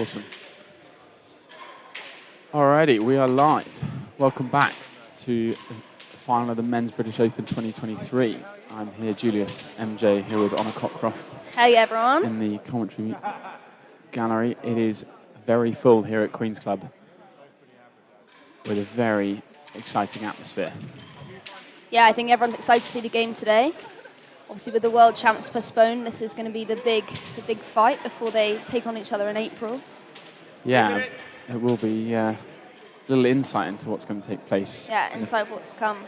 Awesome. Alrighty, we are live. Welcome back to the final of the Men's British Open 2023. I'm here, Julius, MJ, here with Honor Cockcroft. Hey everyone. In the commentary gallery. It is very full here at Queen's Club with a very exciting atmosphere. Yeah, I think everyone's excited to see the game today. Obviously, with the World Champs postponed, this is going to be the big fight before they take on each other in April. Yeah, it will be a little insight into what's going to take place. Yeah, insight of what's to come.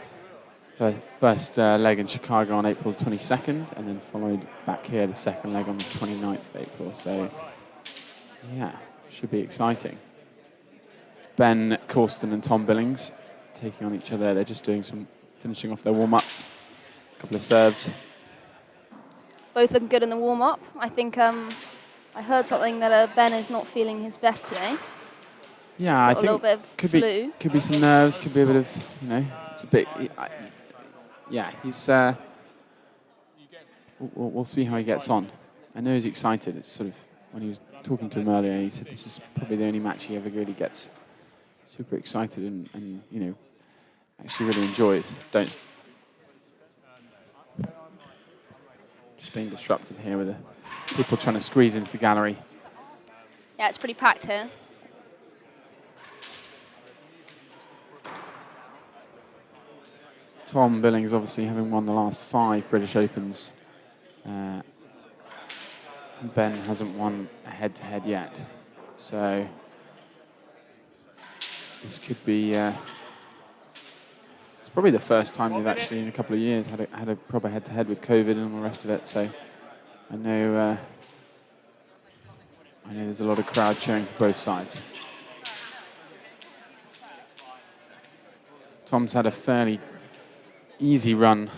First leg in Chicago on April 22nd, and then followed back here, the second leg on the 29th of April. So, yeah, should be exciting. Ben Cawston and Tom Billings taking on each other. They're just finishing off their warm-up. A couple of serves. Both looking good in the warm-up. I think I heard something that Ben is not feeling his best today. Yeah, I think a little bit of flu. Could be some nerves. Could be a bit of, it's a bit. Yeah, he's. We'll see how he gets on. I know he's excited. It's sort of when he was talking to him earlier, he said this is probably the only match he ever really gets super excited and actually really enjoys. Just being disrupted here with people trying to squeeze into the gallery. Yeah, it's pretty packed here. Tom Billings, obviously, having won the last 5 British Opens. Ben hasn't won a head-to-head yet. So this could be... it's probably the first time they've actually, in a couple of years, had a proper head-to-head with COVID and all the rest of it. So I know there's a lot of crowd cheering for both sides. Tom's had a fairly easy run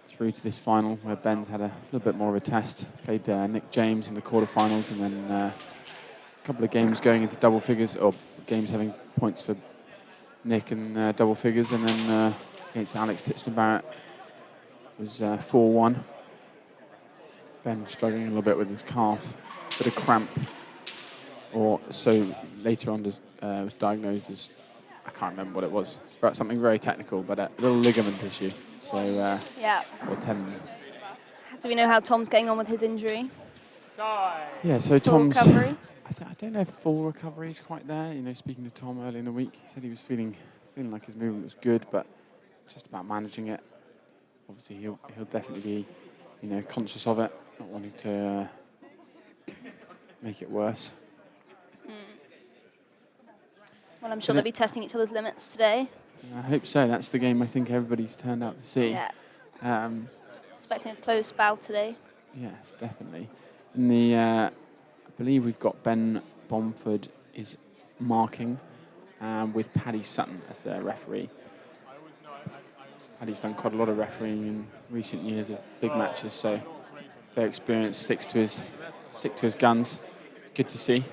through to this final, where Ben's had a little bit more of a test. Played Nick James in the quarterfinals, and then a couple of games going into double figures, or games having points for Nick and double figures, and then against Alex Titchener-Barrett was 4-1. Ben struggling a little bit with his calf, bit of cramp, or so later on was diagnosed as, I can't remember what it was. It's something very technical, but a little ligament issue. So, yeah. Or tendon. Do we know how Tom's getting on with his injury? Yeah, so full Tom's... recovery? I don't know if full recovery is quite there. Speaking to Tom early in the week, he said he was feeling like his movement was good, but just about managing it. Obviously, he'll definitely be, conscious of it, not wanting to make it worse. Well, I'm sure they'll be testing each other's limits today. I hope so. That's the game I think everybody's turned out to see. Yeah. Expecting a close bout today. Yes, definitely. In the, I believe we've got Ben Bomford is marking with Paddy Sutton as their referee. Paddy's done quite a lot of refereeing in recent years of big matches, so very experienced, stick to his guns. Good to see.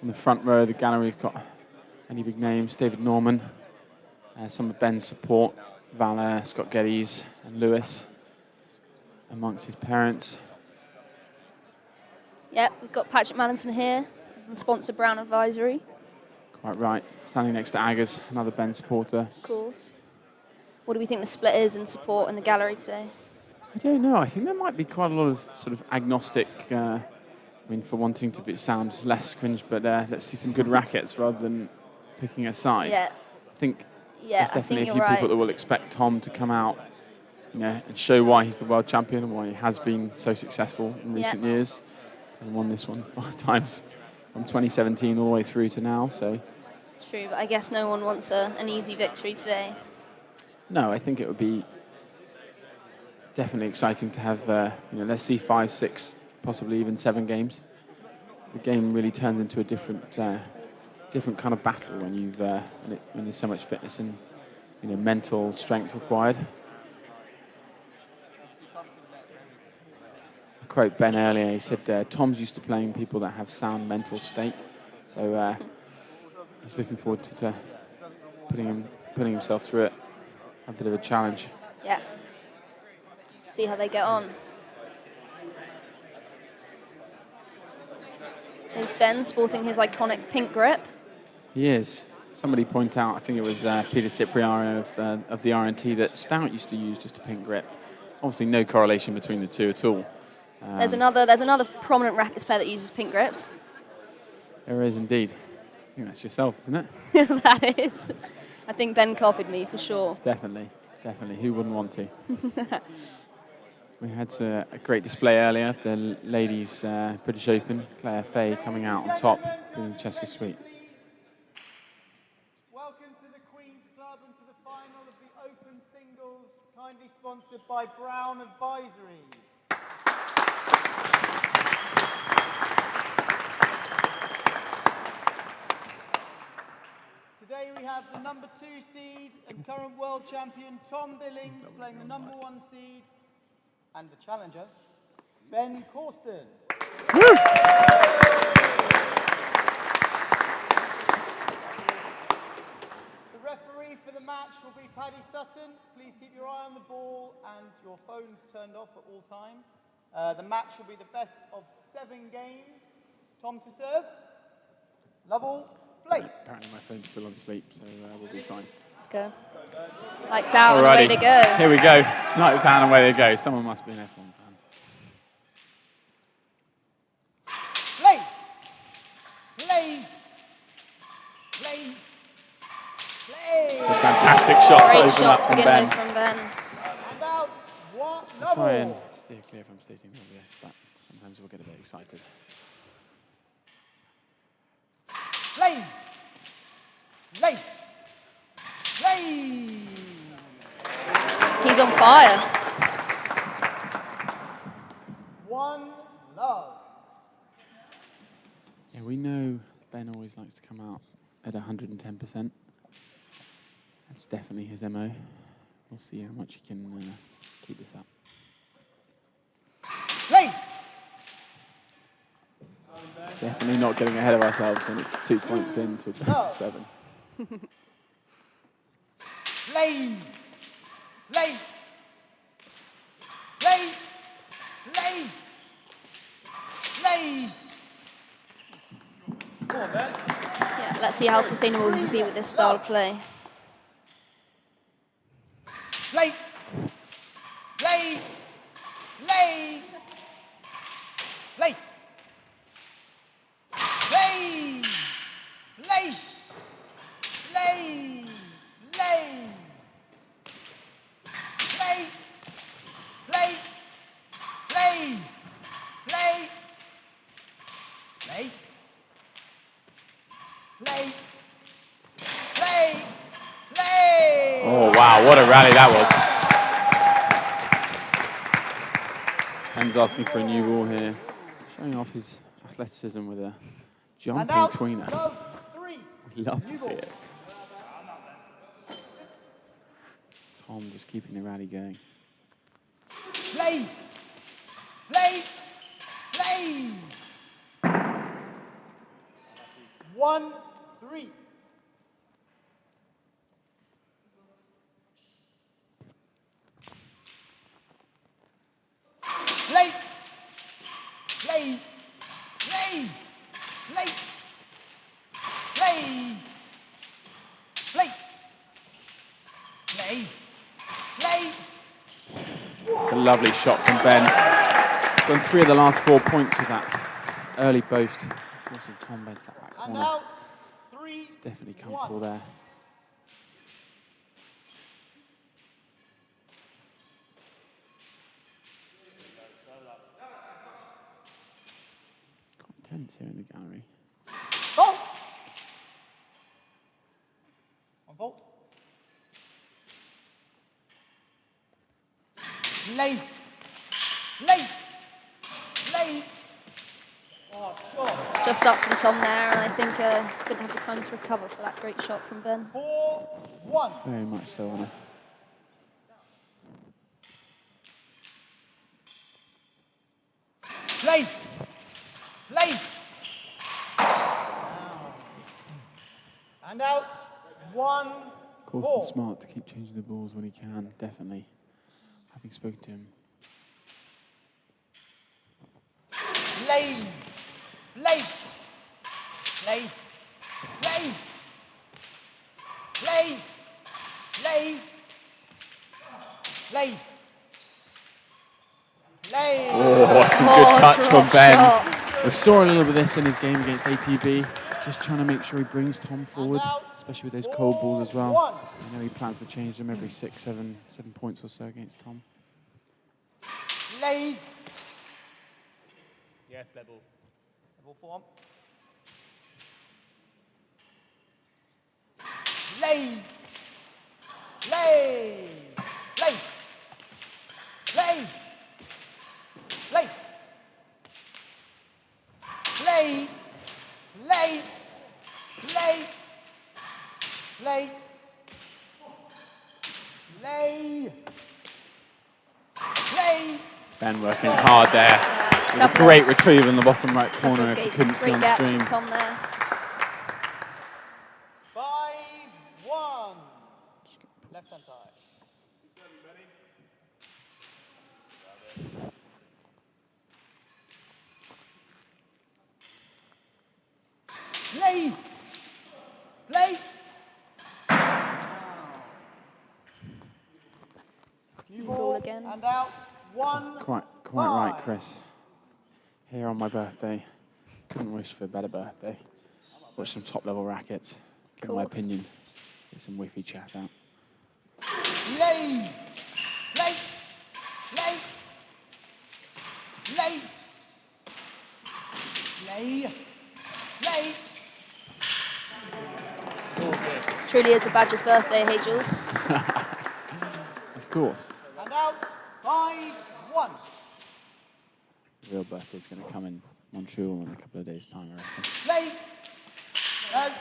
In the front row of the gallery, we've got any big names: David Norman, some of Ben's support, Valor, Scott Geddes, and Lewis, amongst his parents. Yeah, we've got Patrick Mallinson here, and sponsor Brown Advisory. Quite right. Standing next to Aggers, another Ben supporter. Of course. What do we think the split is in support in the gallery today? I don't know. I think there might be quite a lot of sort of agnostic... for wanting to sound less cringe, but let's see some good rackets rather than picking a side. Yeah. I think there's definitely a few people that will expect Tom to come out, and show why he's the world champion and why he has been so successful in recent years, and won this one 5 times from 2017 all the way through to now. So. True, but I guess no one wants an easy victory today. No, I think it would be definitely exciting to have, let's see 5, 6. Possibly even 7 games. The game really turns into a different kind of battle when when there's so much fitness and mental strength required. I quote Ben earlier. He said Tom's used to playing people that have sound mental state, so he's looking forward to putting himself through it. A bit of a challenge. Yeah. See how they get on. is Ben sporting his iconic pink grip. He is. Somebody point out, I think it was Peter Cipriano of the R&T, that Stout used to use just a pink grip. Obviously, no correlation between the two at all. There's another prominent rackets player that uses pink grips. There is indeed. I think that's yourself, isn't it? That is. I think Ben copied me for sure. Definitely, definitely. Who wouldn't want to? We had a great display earlier. The ladies' British Open. Claire Fay coming out on top in the Cheska Suite. Welcome to the Queen's Club and to the final of the Open Singles, kindly sponsored by Brown Advisory. Today we have the number 2 seed and current world champion Tom Billings playing the number 1 seed, and the challenger, Ben Cawston. The referee for the match will be Paddy Sutton. Please keep your eye on the ball and your phones turned off at all times. The match will be the best of 7 games. Tom to serve. Lovell, play. Apparently my phone's still on sleep, so we'll be fine. Let's go. Lights out and away they go. Here we go. Lights out and away they go. Someone must be an F1 fan. Play. Play. Play. Play. It's a fantastic shot to Great open shot up to from begin Ben. with from Ben. And out. What? I'll try and Lovell. steer clear from stating the obvious, but sometimes we'll get a bit excited. Play. Play. Play. He's on fire. 1 love. Yeah, we know Ben always likes to come out at 110%. That's definitely his MO. We'll see how much he can keep this up. Play. Definitely not getting ahead of ourselves when it's 2 points into a best of 7. Play. Play. Play. Play. Play. Come on, Ben. Yeah, let's see how sustainable he can be with this style of play. Play. Play. Play. Play. Play. Play. Play. Play. Play. Play. Play. Play. Play. Play. Play. Play. Oh, wow, what a rally that was. Ben's asking for a new ball here, showing off his athleticism with a jumping tweener. Love 3. We'd love to see it. Tom just keeping the rally going. Play. Play. Play. 1, 3. Play. Play. Play. Play. Play. Play. Play. Play. It's a lovely shot from Ben. Done 3 of the last 4 points with that early boast, forcing Tom Ben to that back And corner. out. 3. He's definitely comfortable there. It's quite intense here in the gallery. Vault. On vault. Play. Play. Play. Oh, shot. Just up from Tom there, and I think didn't have the time to recover for that great shot from Ben. 4-1. Very much so, Anna. Play. Play. And out. 1-4. Cawston's smart to keep changing the balls when he can, definitely. Having spoken to him. Play. Play. Lay. Lay. Lay. Lay. Lay. Lay. Oh, some good touch from drop Ben. shot. We saw a little bit of this in his game against ATB. Just trying to make sure he brings Tom forward, out. especially with those cold balls as well. 4-1. I know he plans to change them every 6, 7 points or so against Tom. Lay. Yes, level. Level form. Lay. Lay. Lay. Lay. Lay. Lay. Lay. Lay. Lay. Lay. Lay. Ben working hard there. With a Couple great of- retrieve in the bottom right corner if you Great- couldn't see great on gets stream. from Tom there. 5-1. Left hand side. Lay. Lay. New Ball again. And out. 1. Quite right, Chris. Here on my birthday. Couldn't wish for a better birthday. Watch some top-level rackets. Get my Course. opinion. Get some whiffy chat out. Lay. Lay. Lay. Lay. Lay. Lay. Truly is a Badger's birthday, hey Jules. Of course. And out. 5-1. The real birthday's going to come in Montreal in a couple of days' time, I reckon. Lay. No.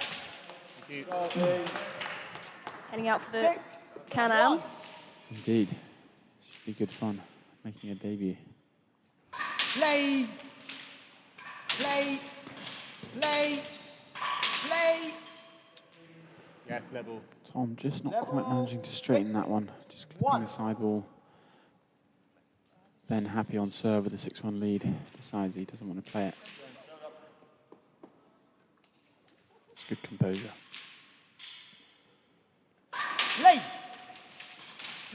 Heading out for the 6. Can-Am. Indeed. Should be good fun making a debut. Lay. Lay. Lay. Lay. Yes, level. Tom just not Level quite managing to straighten that one. Just clipping 1. the side ball. Ben happy on serve with a 6-1 lead. Decides he doesn't want to play it. Good composure. Lay.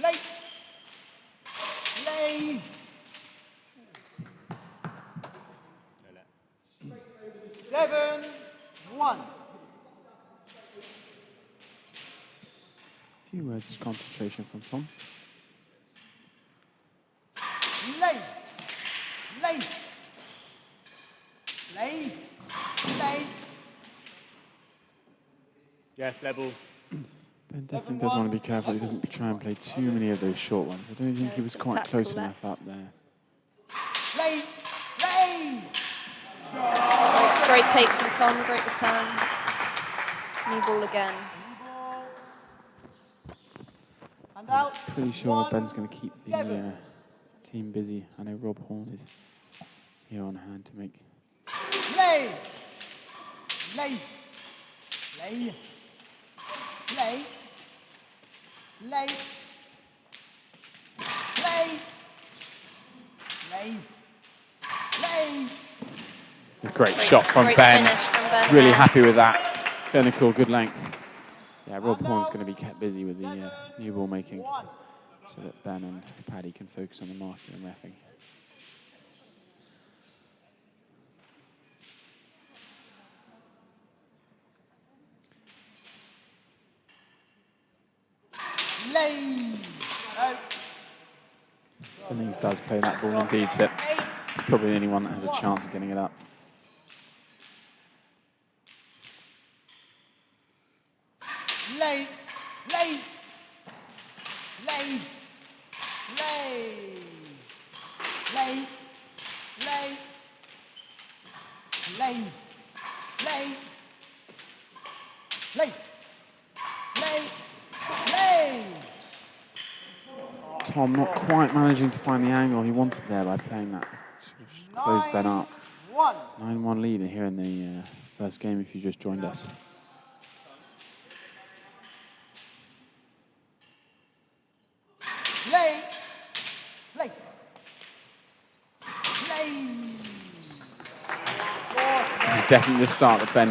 Lay. Lay. 7-1. A few words of concentration from Tom. Lay. Lay. Lay. Lay. Yes, level. Ben definitely does want to be careful he doesn't try and play too many of those short ones. I don't think he was quite Tactical close enough lets. up there. Lay. Lay. Great take from Tom, great return. New ball again. Ball. And out. Pretty sure 1-7. Ben's going to keep the team busy. I know Rob Horn is here on hand to make. Lay. Lay. Lay. Lay. Lay. Lay. Lay. Lay. A great shot from Great Ben. finish from Ben Really there. happy with that. Clinical, good length. Yeah, Rob Horn's going to be kept busy with the new ball making 1. so that Ben and Paddy can focus on the marking and reffing. Lay. No. Billings does play that ball indeed, so 8. he's probably the only one that has a chance of getting it up. Lay. Lay. Lay. Lay. Lay. Lay. Lay. Lay. Lay. Lay. Lay. Tom not quite managing to find the angle he wanted there by playing that. Sort of closed Ben up. 9-1. 9-1 lead here in the first game if you just joined us. Lay. Lay. Lay. is definitely the start that Ben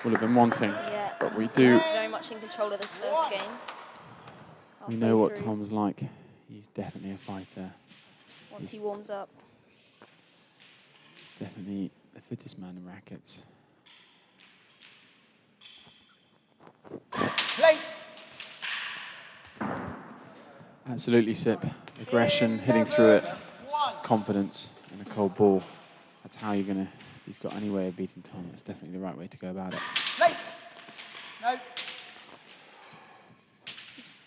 will have been wanting. Yeah, But we he's do. very much in control of this first game. We know what Halfway through, Tom's like. He's definitely a fighter. once he warms up. He's definitely the fittest man in rackets. Play. Absolutely, Sip. Aggression, hitting through it, confidence, and a cold ball. That's how you're going to, if he's got any way of beating Tom, that's definitely the right way to go about it. Play. No.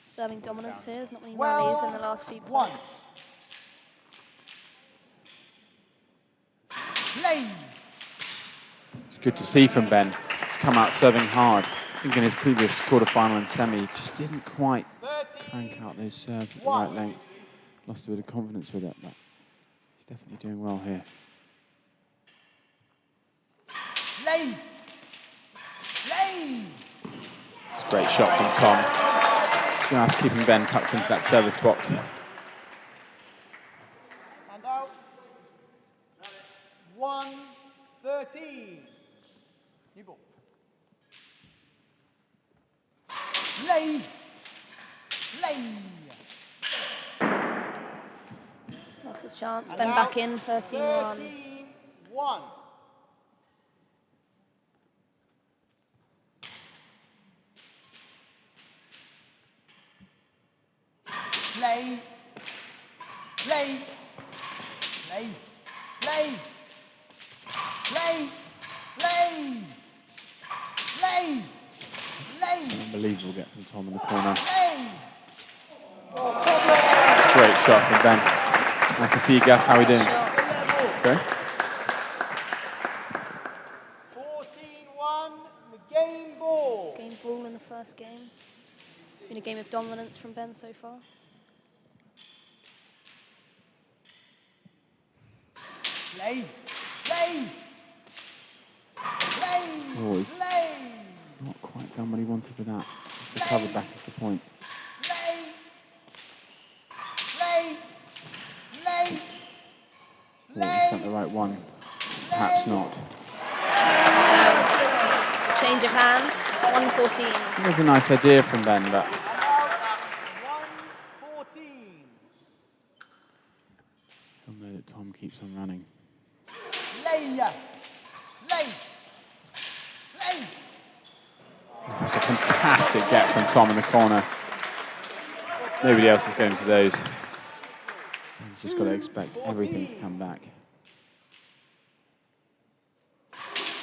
Serving dominance here. There's not many rallies in the last few points. Play. It's good to see from Ben. He's come out serving hard. I think in his previous quarterfinal and semi, he just didn't quite crank out those serves at the right length. Lost a bit of confidence with it, but he's definitely doing well here. Play. Play. It's a great shot from Tom. Just keeping Ben tucked into that service box. And out. 1-13. New ball. Play. Play. Lost the chance. And Ben out. back in, 13-1. 13-1. Play. Play. Play. Play. Play. Play. Play. Play. It's an unbelievable get from Tom in the corner. Play. It's a great shot from Ben. Nice to see you, Gus. How are we doing? Sorry? 14-1, the game ball. Game ball in the first game. Been a game of dominance from Ben so far. Play. Play. Play. Oh, he's Play. not quite done what he wanted with that. Just recovered back into the point. Play. Play. Play. Oh, is that the right one? Perhaps not. Change of hand, 114. It was a nice idea from Ben, but 114. he'll know that Tom keeps on running. Play. Play. Play. That's a fantastic get from Tom in the corner. Nobody else is getting to those. He's just got to expect everything to come back.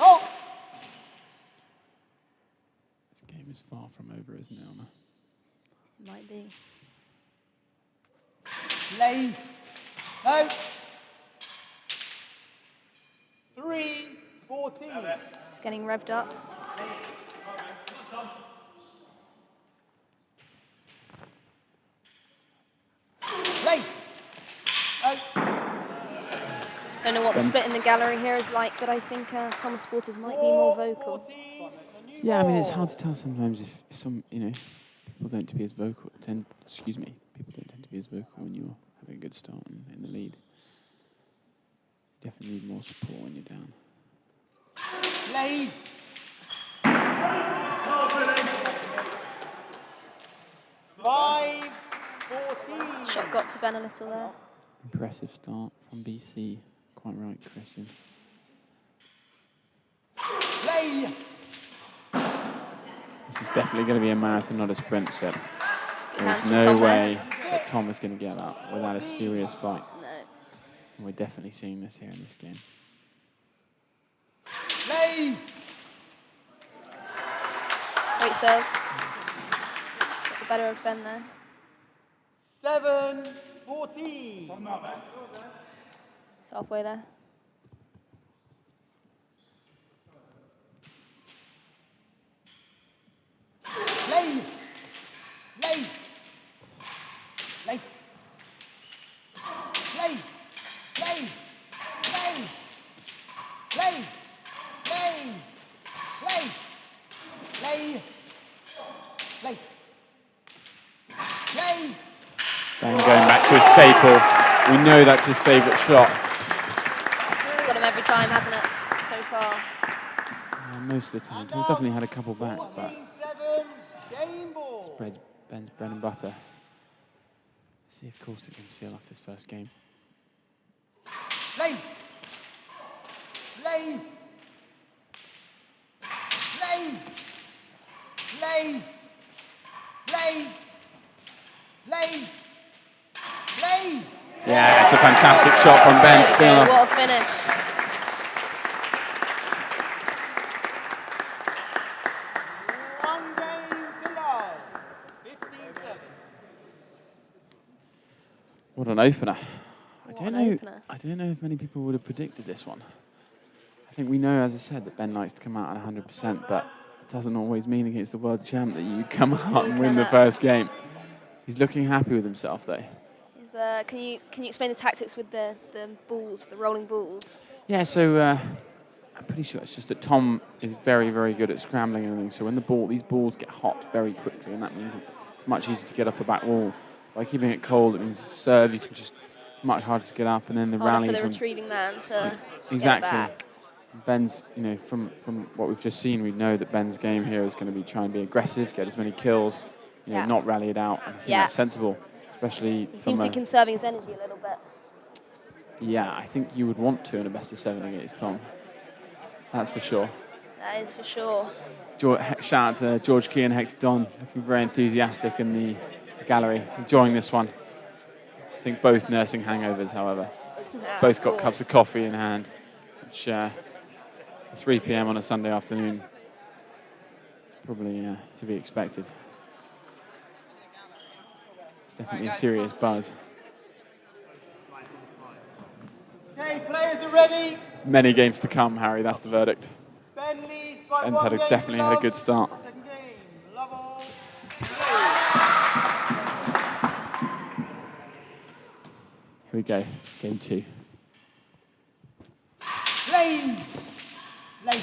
Oh. This game is far from over, isn't it, Elma? Might be. Play. No. 3-14. It's getting revved up. Play. No. Don't know what the split in the gallery here is like, but I think Thomas Sporters might be more vocal. 14, the new Yeah, I mean, it's ball. hard to tell sometimes if some, people don't to be as vocal, people don't tend to be as vocal when you're having a good start in the lead. Definitely need more support when you're down. Play. Five, 14. Shot got to Ben a little there. Impressive start from BC. Quite right, Christian. Play. This is definitely going to be a marathon, not a sprint set. There's Hands from no Tom there. way that Tom is going to get that without a serious fight. No. And we're definitely seeing this here in this game. Play. Great serve. Got the better of Ben there. 7, 14. It's halfway there. Play. Play. Play. Play. Play. Play. Play. Play. Play. Play. Play. Play. Ben going back to his staple. We know that's his favourite shot. It's got him every time, hasn't it, so far? Most of the time. He's definitely had a couple back, but 14-7, game ball. it's Ben's bread and butter. See if Cawston can seal off this first game. Play. Play. Play. Play. Play. Play. Play. Yeah, it's a fantastic shot from Ben to seal off. What a finish. One game to love. 15-7. What an opener. What an opener. I don't know if many people would have predicted this one. I think we know, as I said, that Ben likes to come out at 100%, but it doesn't always mean against the world champ that you come out and win the first game. He's looking happy with himself, though. Can you explain the tactics with the balls, the rolling balls? Yeah, so I'm pretty sure it's just that Tom is very, very good at scrambling and everything. So when these balls get hot very quickly, and that means it's much easier to get off the back wall. By keeping it cold, it means serve, it's much harder to get up, and then the Harder rallies. for the retrieving man to exactly. get it back. Ben's, from what we've just seen, we know that Ben's game here is going to be try and be aggressive, get as many kills, not rally it out. And I think that's sensible, especially. He seems to be conserving his energy a little bit. Yeah, I think you would want to in a best of 7 against Tom. That's for sure. That is for sure. Shout out to George Key and Hector Don, looking very enthusiastic in the gallery, enjoying this one. I think both nursing hangovers, however. Yeah, both got cups of coffee in hand, which 3 p.m. on a Sunday afternoon is probably to be expected. It's definitely a serious buzz. Okay, players are ready. Many games to come, Harry, that's the verdict. Ben leads by Ben's one game definitely to had a love. good start. Second game, love all. Here we go, game 2. Play. Play.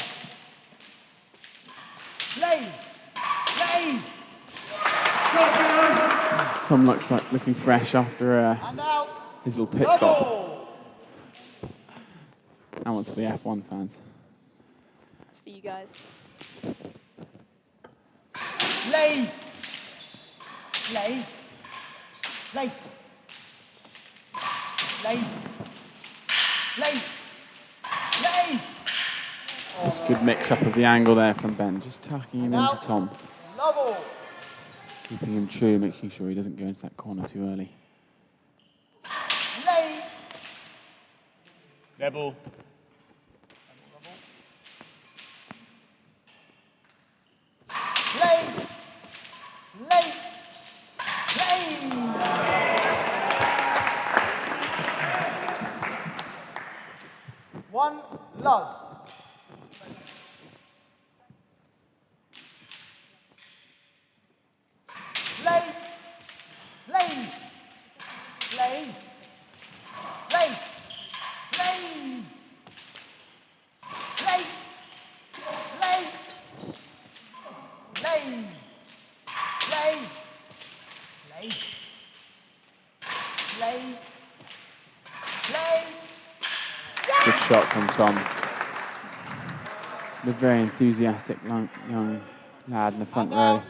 Play. Play. Tom looks like looking fresh after And out. his little pit stop. Now on to the F1 fans. That's for you guys. Play. Play. Play. Play. Play. Play. Just a good mix-up of the angle there from Ben, just tucking him into Tom. Love all. Keeping him true, making sure he doesn't go into that corner too early. Play. Level. Play. Play. Play. One love. Play. Play. Play. Play. Play. Play. Play. Play. Play. Play. Play. Play. Good shot from Tom. The very enthusiastic young lad in the front row, Out.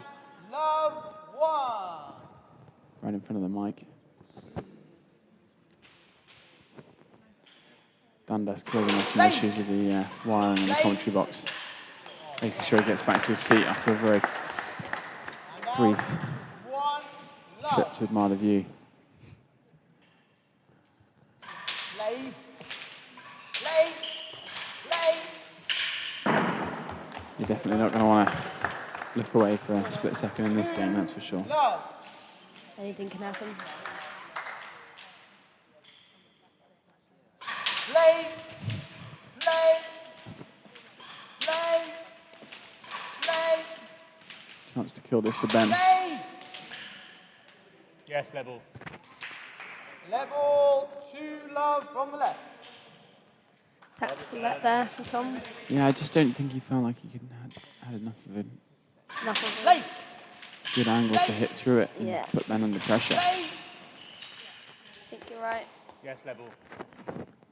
Love one. right in front of the mic. Dundas causing us some issues with the wiring in the commentary box. Making sure he gets back to his seat after a very brief One trip love. to admire the view. Play. Play. Play. You're definitely not going to want to look away for a split second in this game, that's for sure. Love. Anything can happen. Play. Play. Play. Play. Chance to kill this for Ben. Play. Yes, level. Level 2 love from the left. Tactical let there from Tom. Yeah, I just don't think he felt like he had enough of a Enough of it. Play. good angle to hit through it and Yeah. put Ben under pressure. Play. I think you're right. Yes, level.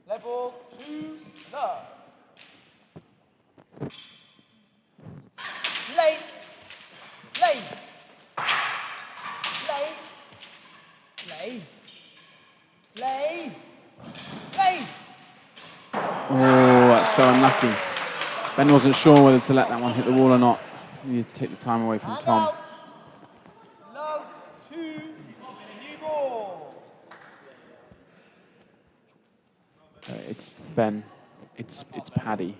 Level 2 love. play, play, play, play, play, play. Oh, that's so unlucky. Ben wasn't sure whether to let that one hit the wall or not. He needed to take the time away from And Tom. out. Love 2, new ball. It's Ben. It's Paddy.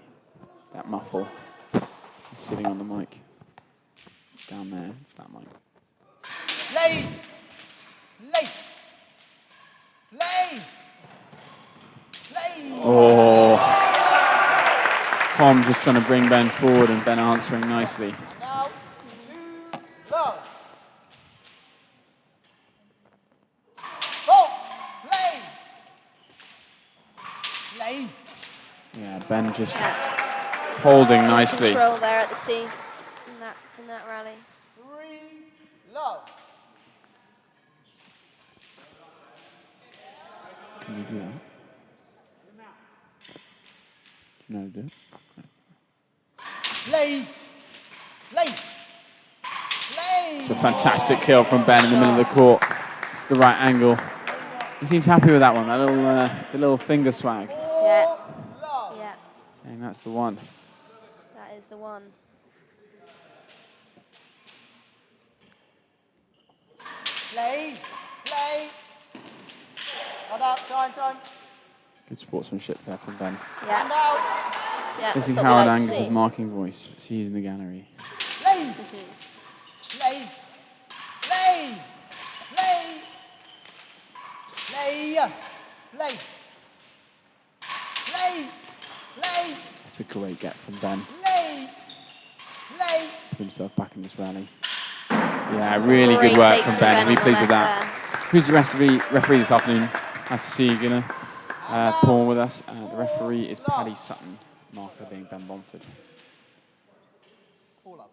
That muffle. He's sitting on the mic. It's down there. It's that mic. Play, play, play, play. Oh. Tom just trying to bring Ben forward and Ben answering nicely. Now, 2, love. Fault, play, play. Yeah, Ben just holding nicely. Control there at the tee in that rally. 3, love. Can you do that? Do you know how to do it? Play, play, play. It's a fantastic kill from Ben in the middle of the court. It's the right angle. He seems happy with that one. That little, the little finger swag. Yeah. Love. Yeah. Saying that's the one. That is the one. Play, play. And out, time. Good sportsmanship there from Ben. And Yeah. out. Yeah. Missing that's what we Howard like to Angus' see. marking voice. He's in the gallery. Play, play, play, play, play, play, play, play, That's a great get from Ben. play, play. Put himself back in this rally. Yeah, really good Great work takes from Ben. on Really the pleased with left that. Who's the referee this afternoon? Nice to see you, Gunnar. Paul with us. The referee is Paddy Sutton. Marker being Ben Bomford. 4 love.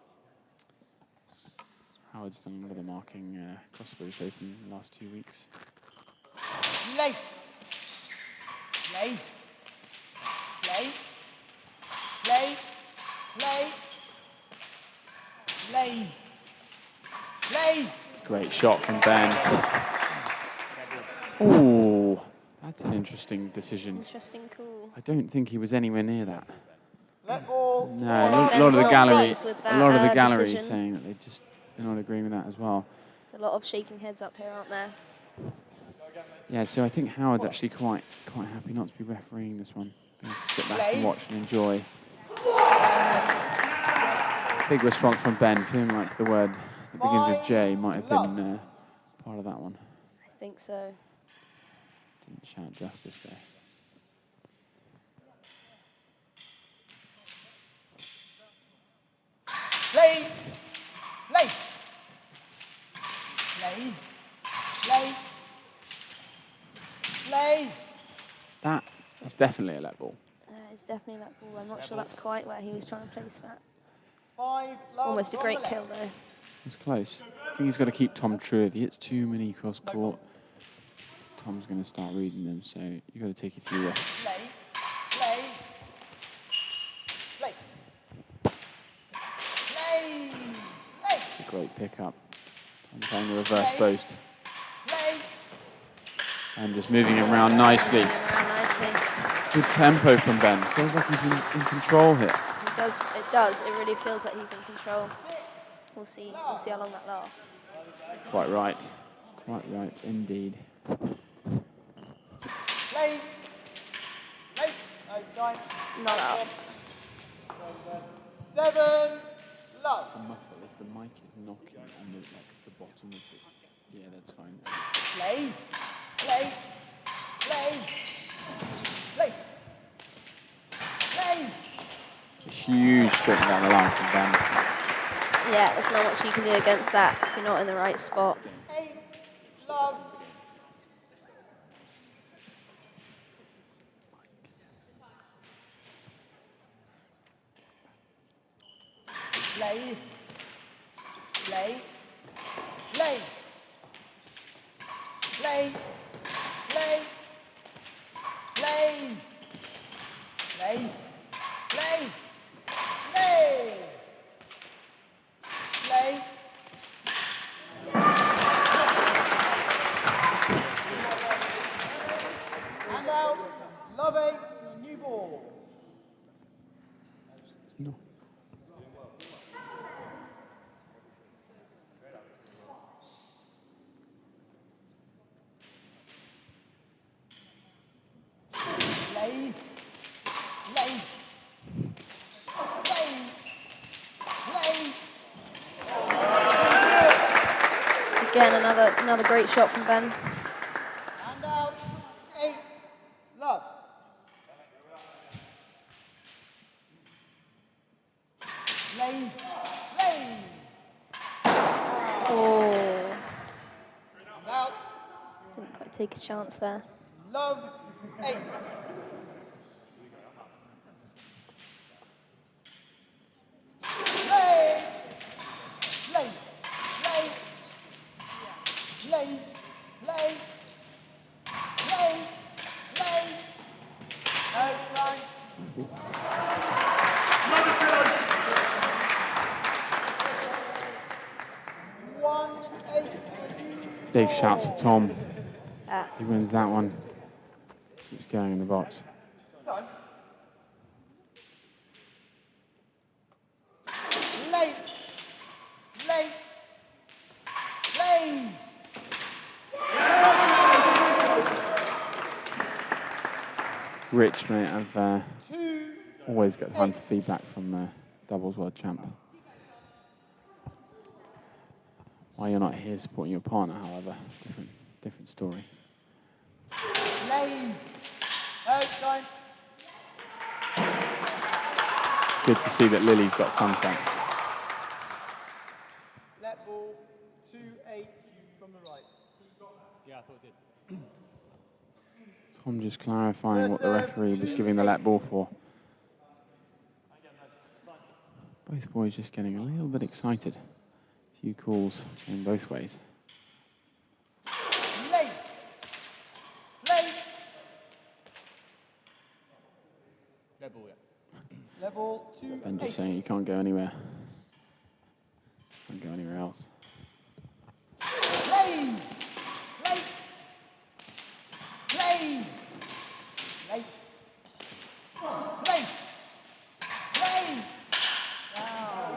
Howard's done a lot of the marking across the British Open in the last 2 weeks. Play, play, play, play, play, play, play. Great shot from Ben. Oh, that's an interesting decision. Interesting call. I don't think he was anywhere near that. Let ball. No, a lot Ben's of the not gallery, pleased with a lot of the that, gallery decision. saying that they're not agreeing with that as well. There's a lot of shaking heads up here, aren't there? Yeah, so I think Howard's actually quite happy not to be refereeing this one. Being able to sit back and watch and enjoy. Big response from Ben, feeling like the word that begins with J might have been part of that one. I think so. Didn't shout justice there. Play, play, play, play, play. That is definitely a let ball. It's definitely that ball. I'm not sure that's quite where he was trying to place that. 5 love. Almost a from great the left. kill, though. It's close. I think he's got to keep Tom true. If he hits too many cross court, Tom's going to start reading them. So you've got to take a few risks. Play, play, play, play, play, It's a great pickup. Tom playing the reverse post play. and just moving him around nicely. Around nicely. Good tempo from Ben. Feels like he's in control here. It does. It does. It really feels like he's in control. We'll see. We'll see how long that lasts. Quite right. Quite right indeed. Play, play. No, time. Not up. 7 love. The muffle is the mic is knocking on the bottom of the. Yeah, that's fine. Play, play, play, play, play. It's a huge straight down the line from Ben. Yeah, there's not much you can do against that if you're not in the right spot. 8 love. Play, play, play, play, play, play, play, play, play. Again, another great shot from Ben. And out, 8, love. Lane, lane. Oh, And out, didn't quite take his chance there. love, 8. Lane, lane, lane, lane, lane, lane, lane. No, time. Big shouts to Tom. Ah. He wins that one. Keeps going in the box. Late, late, late. Rich, mate, I've always got time for feedback from doubles world champ. Why you're not here supporting your partner, however, different story. Lane. No, time. Good to see that Lily's got some sense. Let ball, 2-8 from the right. Yeah, I thought it did. Tom just clarifying what the referee was giving the let ball for. Both boys just getting a little bit excited. A few calls in both ways. Late. Late. Let ball, yeah. Level 2. Ben just saying he can't go anywhere. Can't go anywhere else. Lane. Late. Lane. Late. Late. Lane. Down.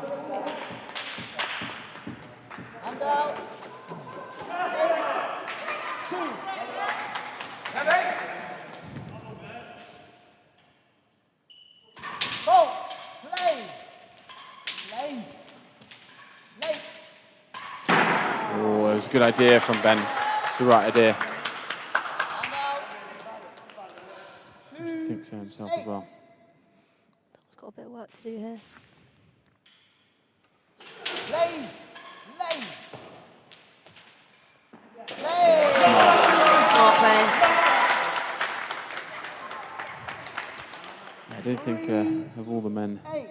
And out. 8-2. Bolt. Play. Lane. Late. Oh, it was a good idea from Ben. It's the right idea. And out. He thinks so himself as well. Tom's got a bit of work to do here. Lane. Lane. Lane. Smart play. I don't think of all the men. 8.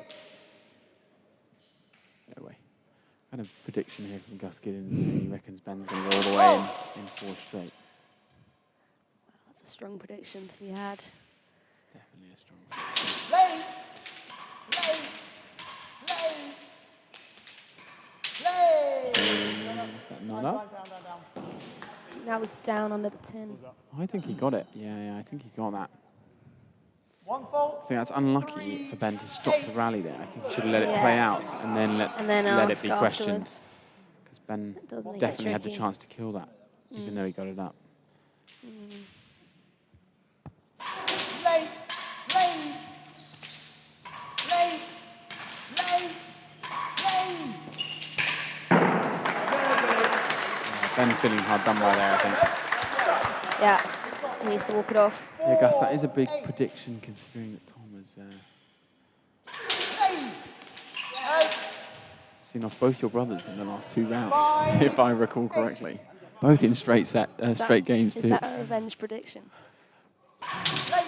Anyway, kind of prediction here from Gus Giddens. He reckons Ben's going to go all the way in 4 straight. Well, that's a strong prediction to be had. It's definitely a strong prediction. Lane. Lane. Lane. Lane. Is that not up? Down. That was down under the tin. I think he got it. Yeah, I think he got that. 1 fault. I think that's unlucky for Ben to stop the rally there. I think he should have let it play out and then let it ask be questioned. afterwards. Because Ben It does make it definitely had the tricky. chance to kill that, even though he got it up. Lane. Lane. Lane. Lane. Lane. Ben feeling hard done by there, I think. Yeah, he needs to walk it off. Yeah, Gus, that is a big prediction considering that Tom has Lane. Out. seen off both your brothers in the last 2 rounds, if I recall correctly. Both in straight games Is too. that a revenge prediction? Lane.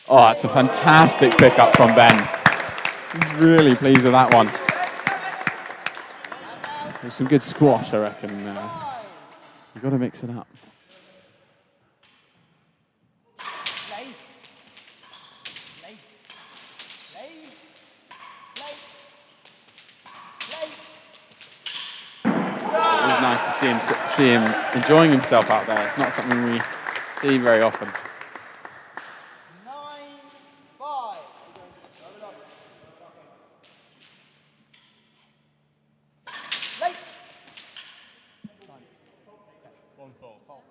Oh, that's a fantastic pickup from Ben. He's really pleased with that one. There's some good squash, I reckon. You've got to mix it up. Lane. Lane. Lane. Lane. Lane. It was nice to see him enjoying himself out there. It's not something we see very often. 9-5. Late. 1 fault.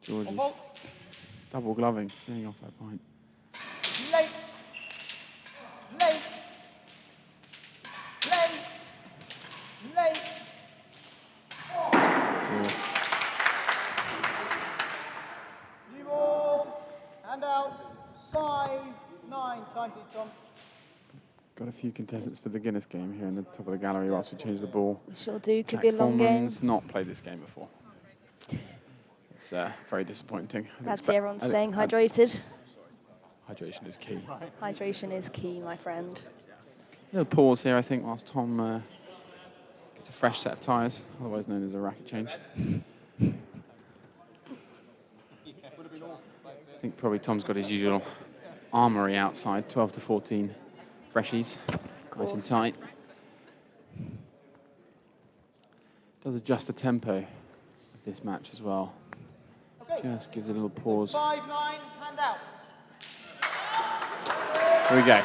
George is Fault. double gloving, seeing off that point. Late. Late. Late. Got a few contestants for the Guinness game here in the top of the gallery whilst we change the ball. We sure do. Could Jack be a long game. Foreman's not played this game before. It's very disappointing. Glad to see everyone staying hydrated. Hydration is key. Hydration is key, my friend. Little pause here, I think, whilst Tom gets a fresh set of tyres, otherwise known as a racket change. I think probably Tom's got his usual armoury outside, 12 to 14 freshies, nice and tight. Does adjust the tempo of this match as well. Okay. Just gives it a little pause. 5-9, handouts. Here we go.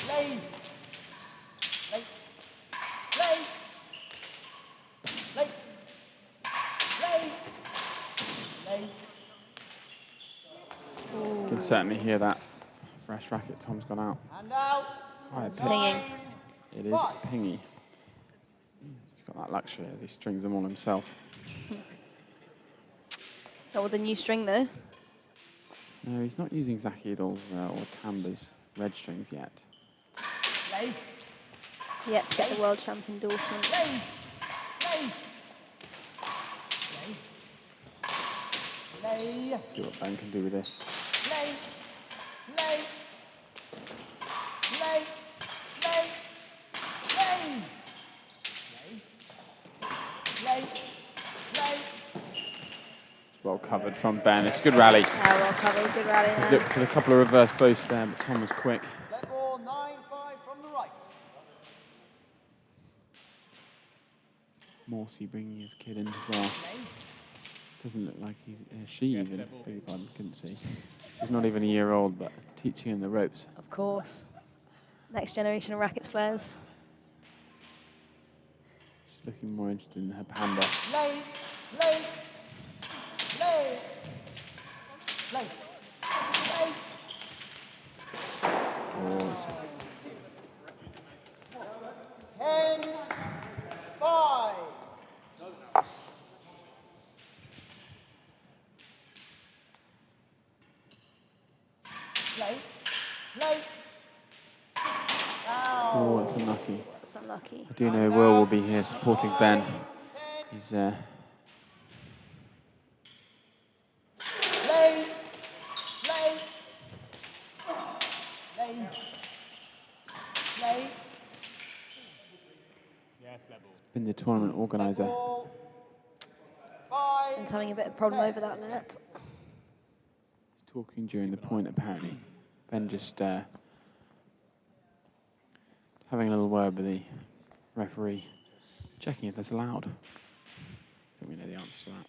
Lay. Lay. Lay. Lay. Lay. Lay. Can certainly hear that fresh racket. Tom's gone out. Handouts. Higher pitch. Pinging. It is pingy. He's got that luxury as he strings them all himself. Not with a new string, though. No, he's not using Zaki Idol's or Tamba's red strings yet. Lay. Yet to get the world champ endorsement. Lay. Lay. Lay. Lay. See what Ben can do with this. Lay. Lay. Lay. Lay. Lay. Lay. Lay. Lay. Well covered from Ben. It's a good rally. Yeah, well covered. Good rally there. Looked for a couple of reverse boasts there, but Tom was quick. Level 9-5 from the right. Morsey bringing his kid in as well. Doesn't look like he's she even. Beg your pardon, couldn't see. She's not even a year old, but teaching him the ropes. Of course. Next generation of rackets players. She's looking more interested in her panda. Lay. Lay. Lay. Lay. Lay. Awesome. 10-5. Lay. Lay. Oh, it's unlucky. That's unlucky. I do know Will be here supporting Ben. He's Lay. Lay. Lay. Lay. Yes, level. been the tournament organizer. Ball. 5. And having a bit of problem over that net. He's talking during the point, apparently. Ben just having a little word with the referee, checking if that's allowed. I think we know the answer to that.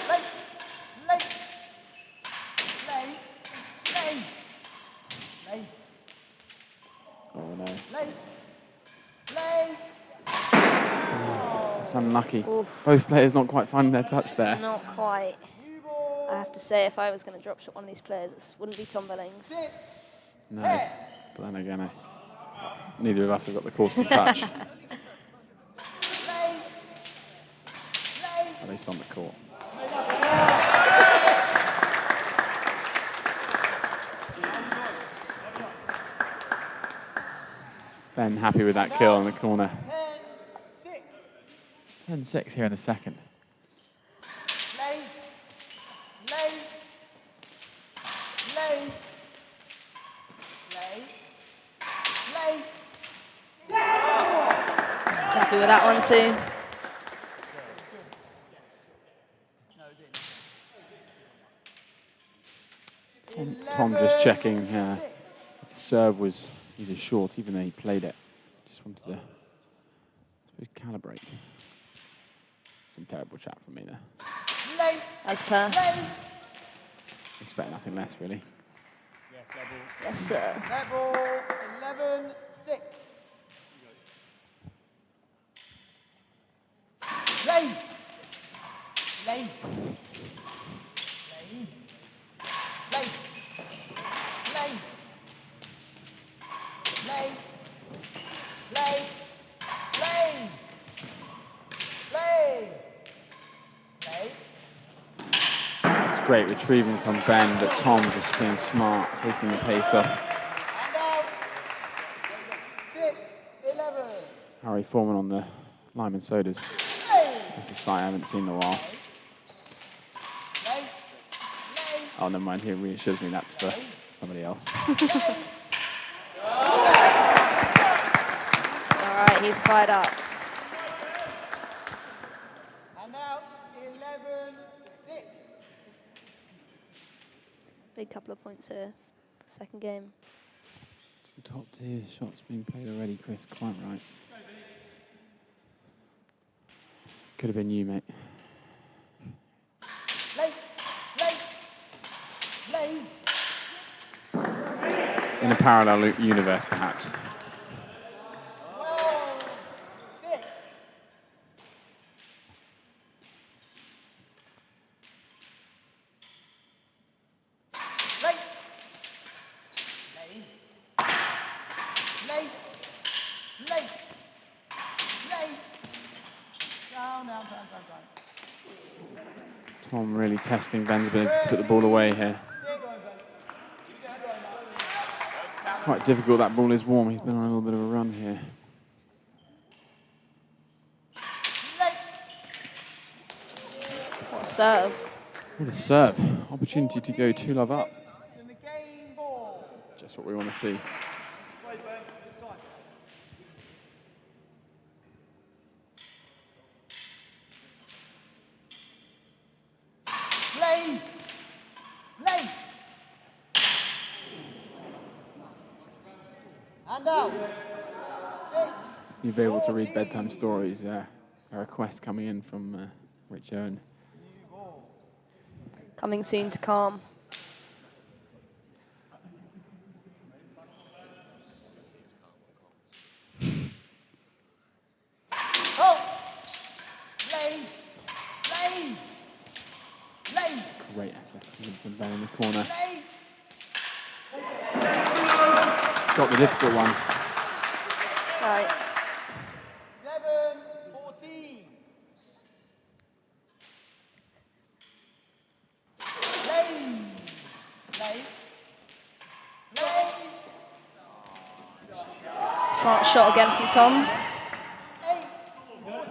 Lay. Lay. Lay. Lay. Lay. Oh no. Lay. Lay. It's unlucky. Oof. Both players not quite finding their touch there. Not quite. New ball. I have to say, if I was going to drop shot one of these players, it wouldn't be Tom Billings. 6. No. But then again, neither of us have got the Cawston touch, Lay. Lay. at least on the court. Ben happy with that kill in the corner. 10-6. 10-6 here in the second. Lay. Lay. Lay. Lay. Lay. He's happy with that one too. Tom just checking if the serve was either short, even though he played it. Just wanted to, I suppose, calibrate. Some terrible chat from me there. Lay. As per. Lay. Expect nothing less, really. Yes, level. Yes, sir. Level 11-6. Lay. Lay. Lay. Lay. Lay. Lay. Lay. Lay. Lay. Lay. Great retrieving from Ben, but Tom just being smart, taking the pace off. And out. 6-11. Harry Foreman on the lime and sodas. Lay. That's a sight I haven't seen in a while. Lay. Lay. Oh, never mind. He reassures me that's for somebody else. Lay. All right, he's fired up. And out. 11-6. Big couple of points here for the second game. Some top tier shots being played already, Chris. Quite right. Could have been you, mate. Lay. Lay. Lay. In a parallel universe, perhaps. 12-6. Lay. Lay. Lay. Lay. Lay. Down. Tom really testing Ben's ability to put the ball away here. 6. It's quite difficult. That ball is warm. He's been on a little bit of a run here. Lay. What a serve. What a serve. Opportunity to go 2-love up. And the game ball. Just what we want to see. Play. Play. And out. 6. You'll be able to read bedtime stories. A request coming in from Rich Owen. New ball. Coming soon to Calm. Halt. Play. Play. Play. Great athleticism from Ben in the corner. Play. Got the difficult one. Right. 7-14. Play. Play. Play. Smart shot again from Tom. 8-14.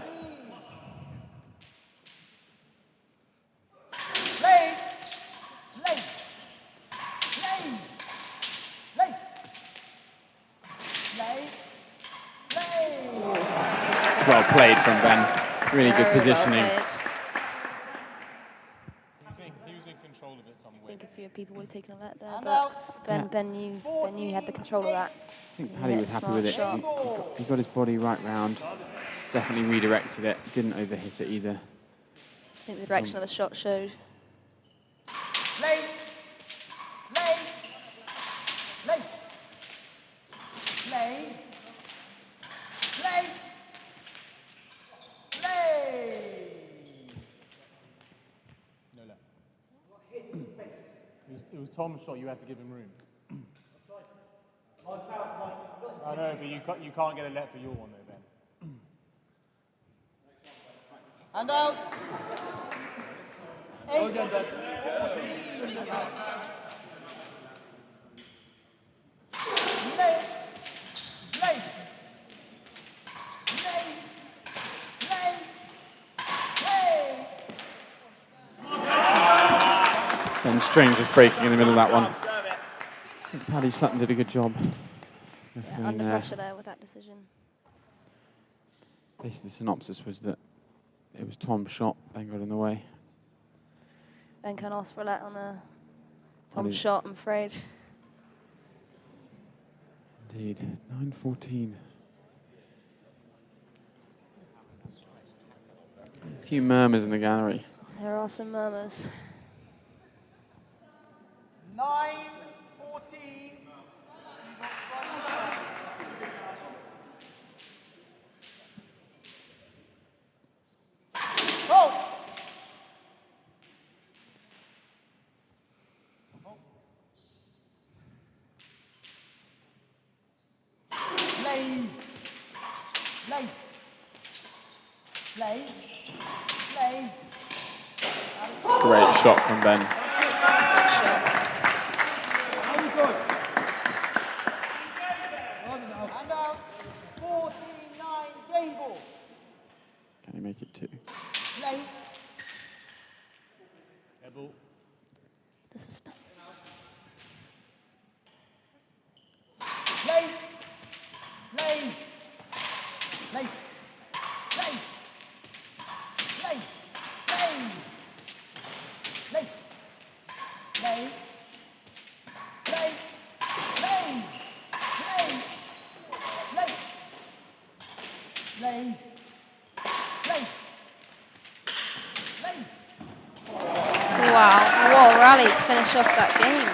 Play. Play. Play. Play. Play. Play. It's well played from Ben. Really good Very well positioning. played. He was in control of it, Tom. I think a few people would have taken a let there, And but out. Ben knew he had the control of that. I think Yeah, Paddy was happy smart with it. shot. He got his body right round. Definitely redirected it. Didn't overhit it either. I think the direction of the shot showed. Play. Play. Play. Play. Play. Play. No left. It was Tom's shot. You had to give him room. I know, but you can't get a let for your one though, Ben. And out. 8. Play. Play. Play. Play. Play. Ben Strange was breaking in the middle of that one. I think Paddy Sutton did a good job. Yeah, under pressure there with that decision. Basically, the synopsis was that it was Tom's shot. Ben got in the way. Ben can't ask for a let on a Tom Paddy- shot, I'm afraid. Indeed. 9-14. A few murmurs in the gallery. There are some murmurs. 9-14. Halt. Play. Play. Play. Play. Great shot from Ben. ball. The suspense. Play. Play. Play. Play. Play. Play. Play. Play. Play. Play. Play. Play. Play. Play. Play. Wow, what a rally to finish off that game.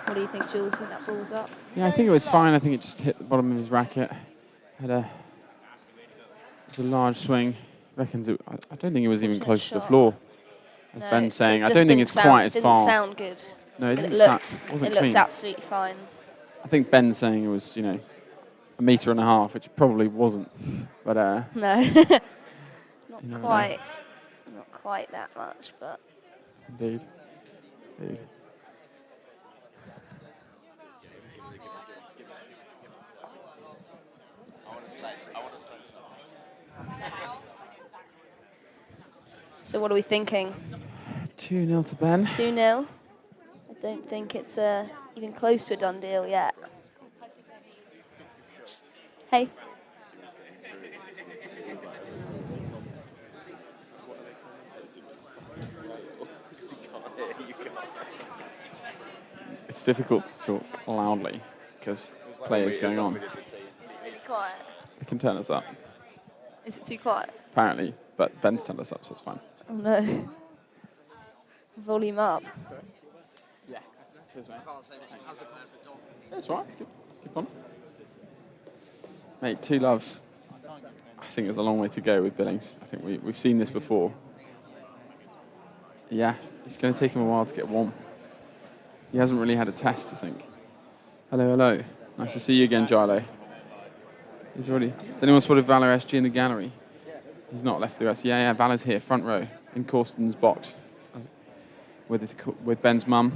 What do you think, Jules? Think that ball's up? Yeah, I think it was fine. I think it just hit the bottom of his racket. It was a large swing. Reckons it, I don't think it was even Fortunate close to the shot. floor. As No, Ben's it saying, I just don't think didn't it's sound- quite as didn't far. sound good. No, it But didn't it wasn't looked clean. absolutely fine. I think Ben's saying it was, 1.5 meters, which it probably wasn't. But No, never not know. quite that much, but Indeed. so what are we thinking? 2-0 to Ben. 2-0. I don't think it's even close to a done deal yet. Hey. It's difficult to talk loudly because players going on. Is it really quiet? They can turn us up, Is it too quiet? apparently, but Ben's turned us up, so it's fine. Oh no. It's volume up. Yeah. Cheers, mate. That's right. It's good. It's good fun. Mate, 2-love. I think there's a long way to go with Billings. I think we've seen this before. Yeah, it's going to take him a while to get warm. He hasn't really had a test, I think. Hello. Nice to see you again, Gilo. He's already. Has anyone spotted Valor SG in the gallery? He's not left the rest. Yeah, Valor's here, front row, in Cawston's box, with Ben's mum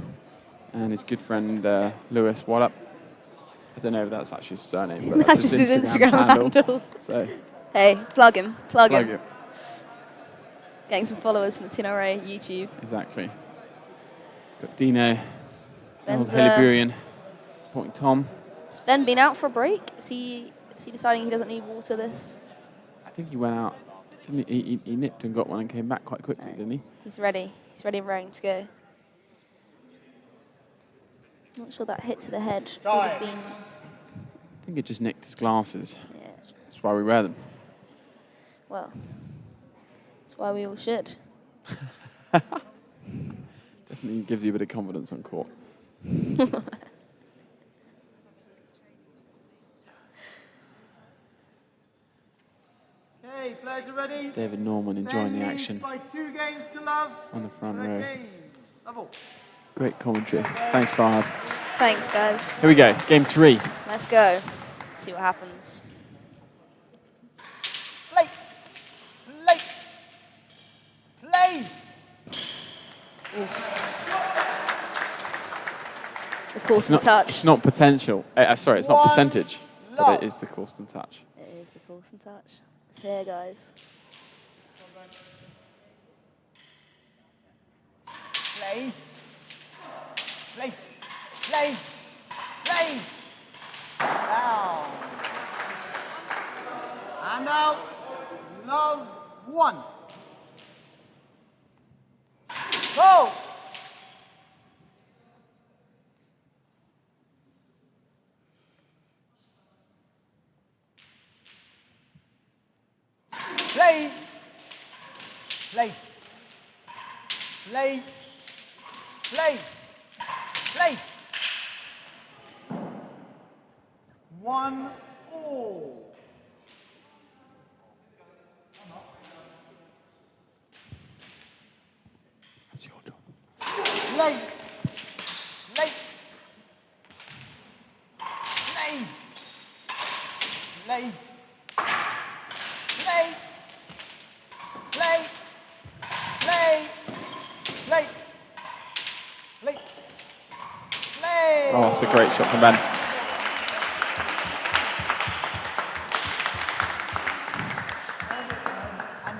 and his good friend Lewis. What up? I don't know if that's actually his surname, but That's just his Instagram handle. So, Hey, plug him. plug it. Getting some followers from the T&RA YouTube. Exactly. Got Dino, old Ben's, Haliburian, Point Tom. has Ben been out for a break? Is he deciding he doesn't need water this? I think he went out. Didn't he nipped and got one and came back quite quickly, didn't he? He's ready. He's ready and raring to go. I'm not sure that hit to the head would have been. I think it just nicked his glasses. Yeah. That's why we wear them. Well, that's why we all should. Definitely gives you a bit of confidence on court. Okay, players are ready. David Norman enjoying the Ben leads action by 2 games to love. on the front Third row. game. Level. Great commentary. Thanks, Farhad. Thanks, guys. Here we go. Game 3. Let's go. See what happens. Play. Play. Play. The Cawston touch. It's not potential. Sorry, it's not One percentage, but love. it is the Cawston touch. It is the Cawston touch. It's here, guys. Play. Play. Play. Play. Down. And out. Love 1. Goals. Play. Play. Play. Play. Play. 1-all. That's your job. Play. Play. Play. Play. Play. Play. Play. Play. Play. Play. Oh, that's a great shot from Ben.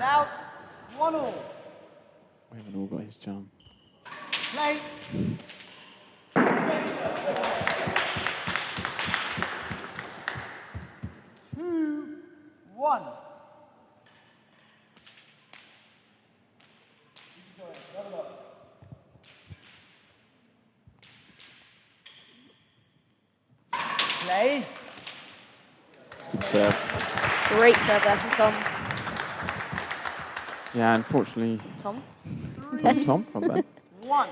And out. 1-all. We haven't all got his charm. Play. 2-1. Play. Good serve. Great serve there from Tom. Yeah, unfortunately, Tom? from Tom, from Ben. 1.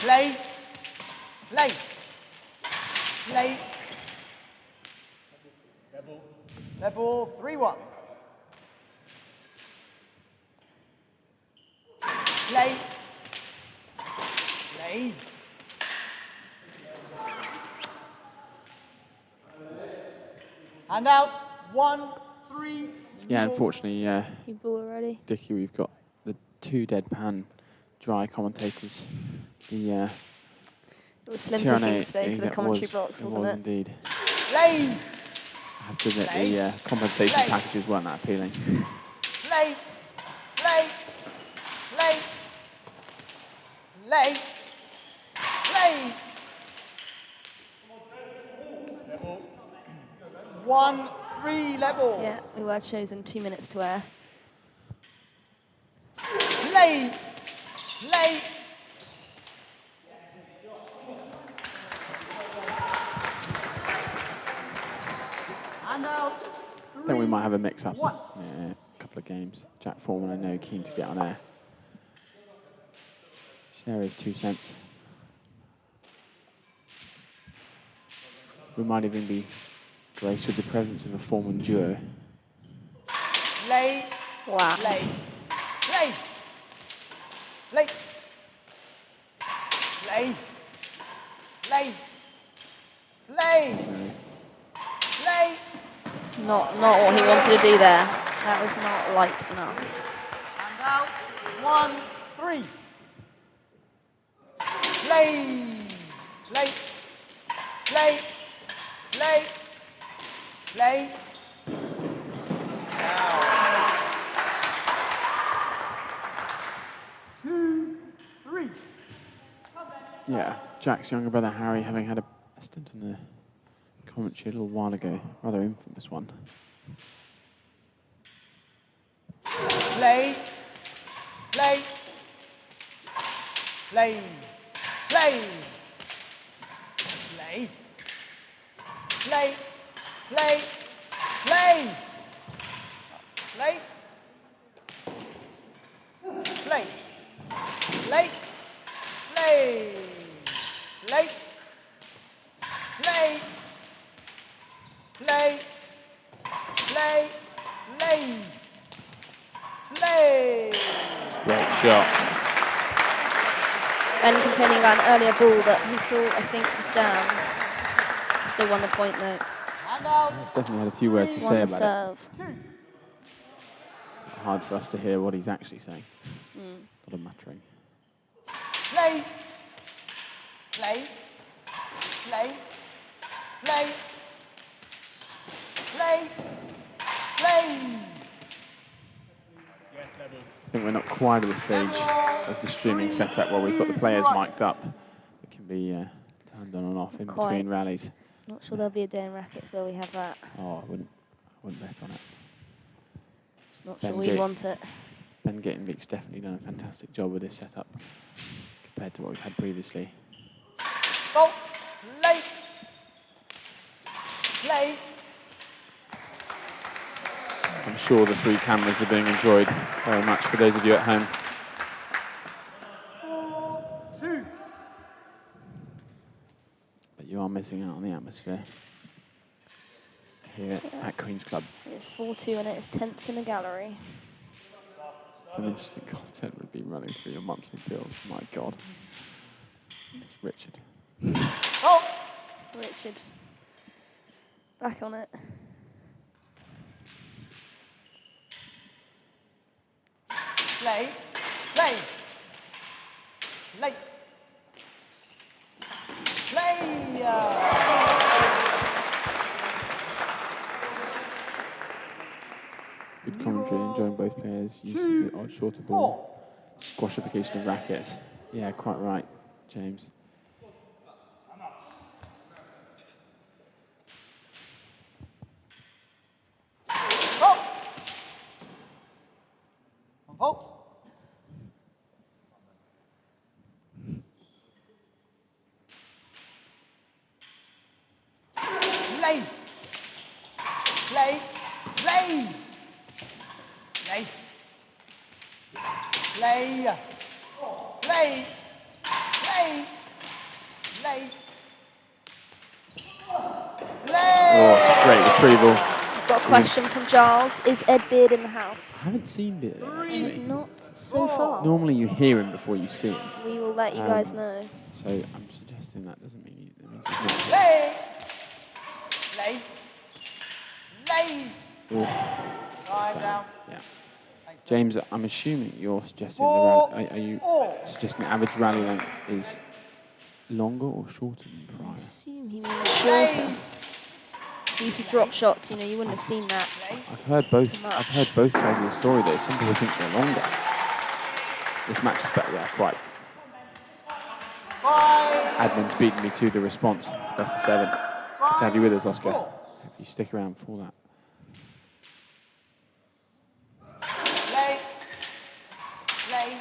Play. Play. Play. Level 3-1. Play. Play. And out. 1-3. Yeah, unfortunately, You ball already. Dickie, we've got the 2 deadpan dry commentators. The It was slim T&RA pickings today for the it commentary was, box, wasn't was it? indeed. Play. I have to admit, Play. the compensation Play. packages weren't that appealing. Play. Play. Play. Play. Play. 1-3 level. Yeah, we were chosen 2 minutes to air. Play. Play. And out. I think we might have a mix-up. 1. Yeah, a couple of games. Jack Foreman, I know, keen to get on air. Share his 2 cents. We might even be graced with the presence of a Foreman duo. Play. Wow. Play. Play. Play. Play. Play. Play. Play. Not what he wanted to do there. That was not light enough. And out. 1-3. Play. Play. Play. Play. Play. Now. 2-3. Yeah, Jack's younger brother Harry, having had a stint in the commentary a little while ago, rather infamous one. Play. Play. Play. Play. Play. Play. Play. Play. Play. Play. Play. Play. Play. Play. Play. Play. Play. Play. Great shot. Ben complaining about an earlier ball that he thought, I think, was down. Still won the point though. And out. He's definitely had a few words to Won say the about serve. 2. it. Hard for us to hear what he's actually saying. A lot of muttering. Play. Play. Play. Play. Play. Play. Yes, level. I think we're not quite at the stage of the streaming setup where we've got the players mic'd up. It can be turned on and off in Quite. between rallies. Not sure there'll be a day in Rackets where we have that. Oh, I wouldn't bet on it. Not Ben sure we Gate. want it. Ben Gittenbeek's definitely done a fantastic job with this setup compared to what we've had previously. Bolt. Play. Play. I'm sure the 3 cameras are being enjoyed very much for those of you at home. 4-2. But you are missing out on the atmosphere here at Queen's Club. It's 4-2 and it's tense in the gallery. Some interesting content would be running through your monthly bills. My God. It's Richard. Oh. Richard. Back on it. Play. Play. late. Play. Good commentary, enjoying both players' use of the odd shorter ball. Squashification of rackets. Yeah, quite right, James. Faults. On faults. Play. Play. Play. Play. Play. Play. Play. Play. Play. Oh, it's a great retrieval. We've got a question from Giles. Is Ed Beard in the house? I haven't seen Beard actually. Not so far. Normally you hear him before you see him. We will let you guys know. So I'm suggesting that doesn't mean that means he's not. Play. Play. Play. Oh, Time down. down. Yeah. James, I'm assuming you're suggesting are you suggesting the average rally length is longer or shorter than I prior? assume he means shorter. He used to drop shots, you know, you wouldn't have seen that. I've heard both. I've heard both sides of the story though. Some people think they're longer. This match is better. Yeah, quite. Admin's beaten me to the response. Best of 7. Good to have you with us, Oscar. Hope you stick around for that. Play. Play.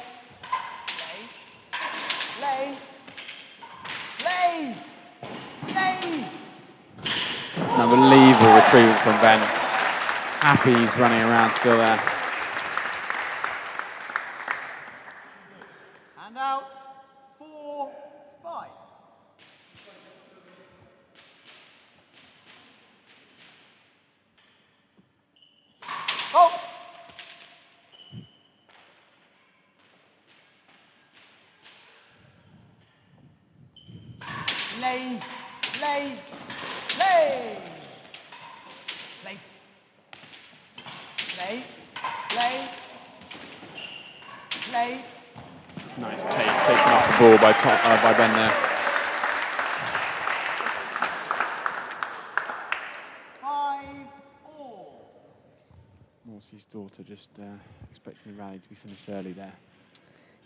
Play. Play. Play. It's an unbelievable retrieval from Ben. Happy he's running around still there. And out. 4, 5. Oh. Play. Play. Play. Play. Play. Play. Play. It's nice pace taken off the ball by Ben there. 5-all. Morsy's daughter just expecting the rally to be finished early there.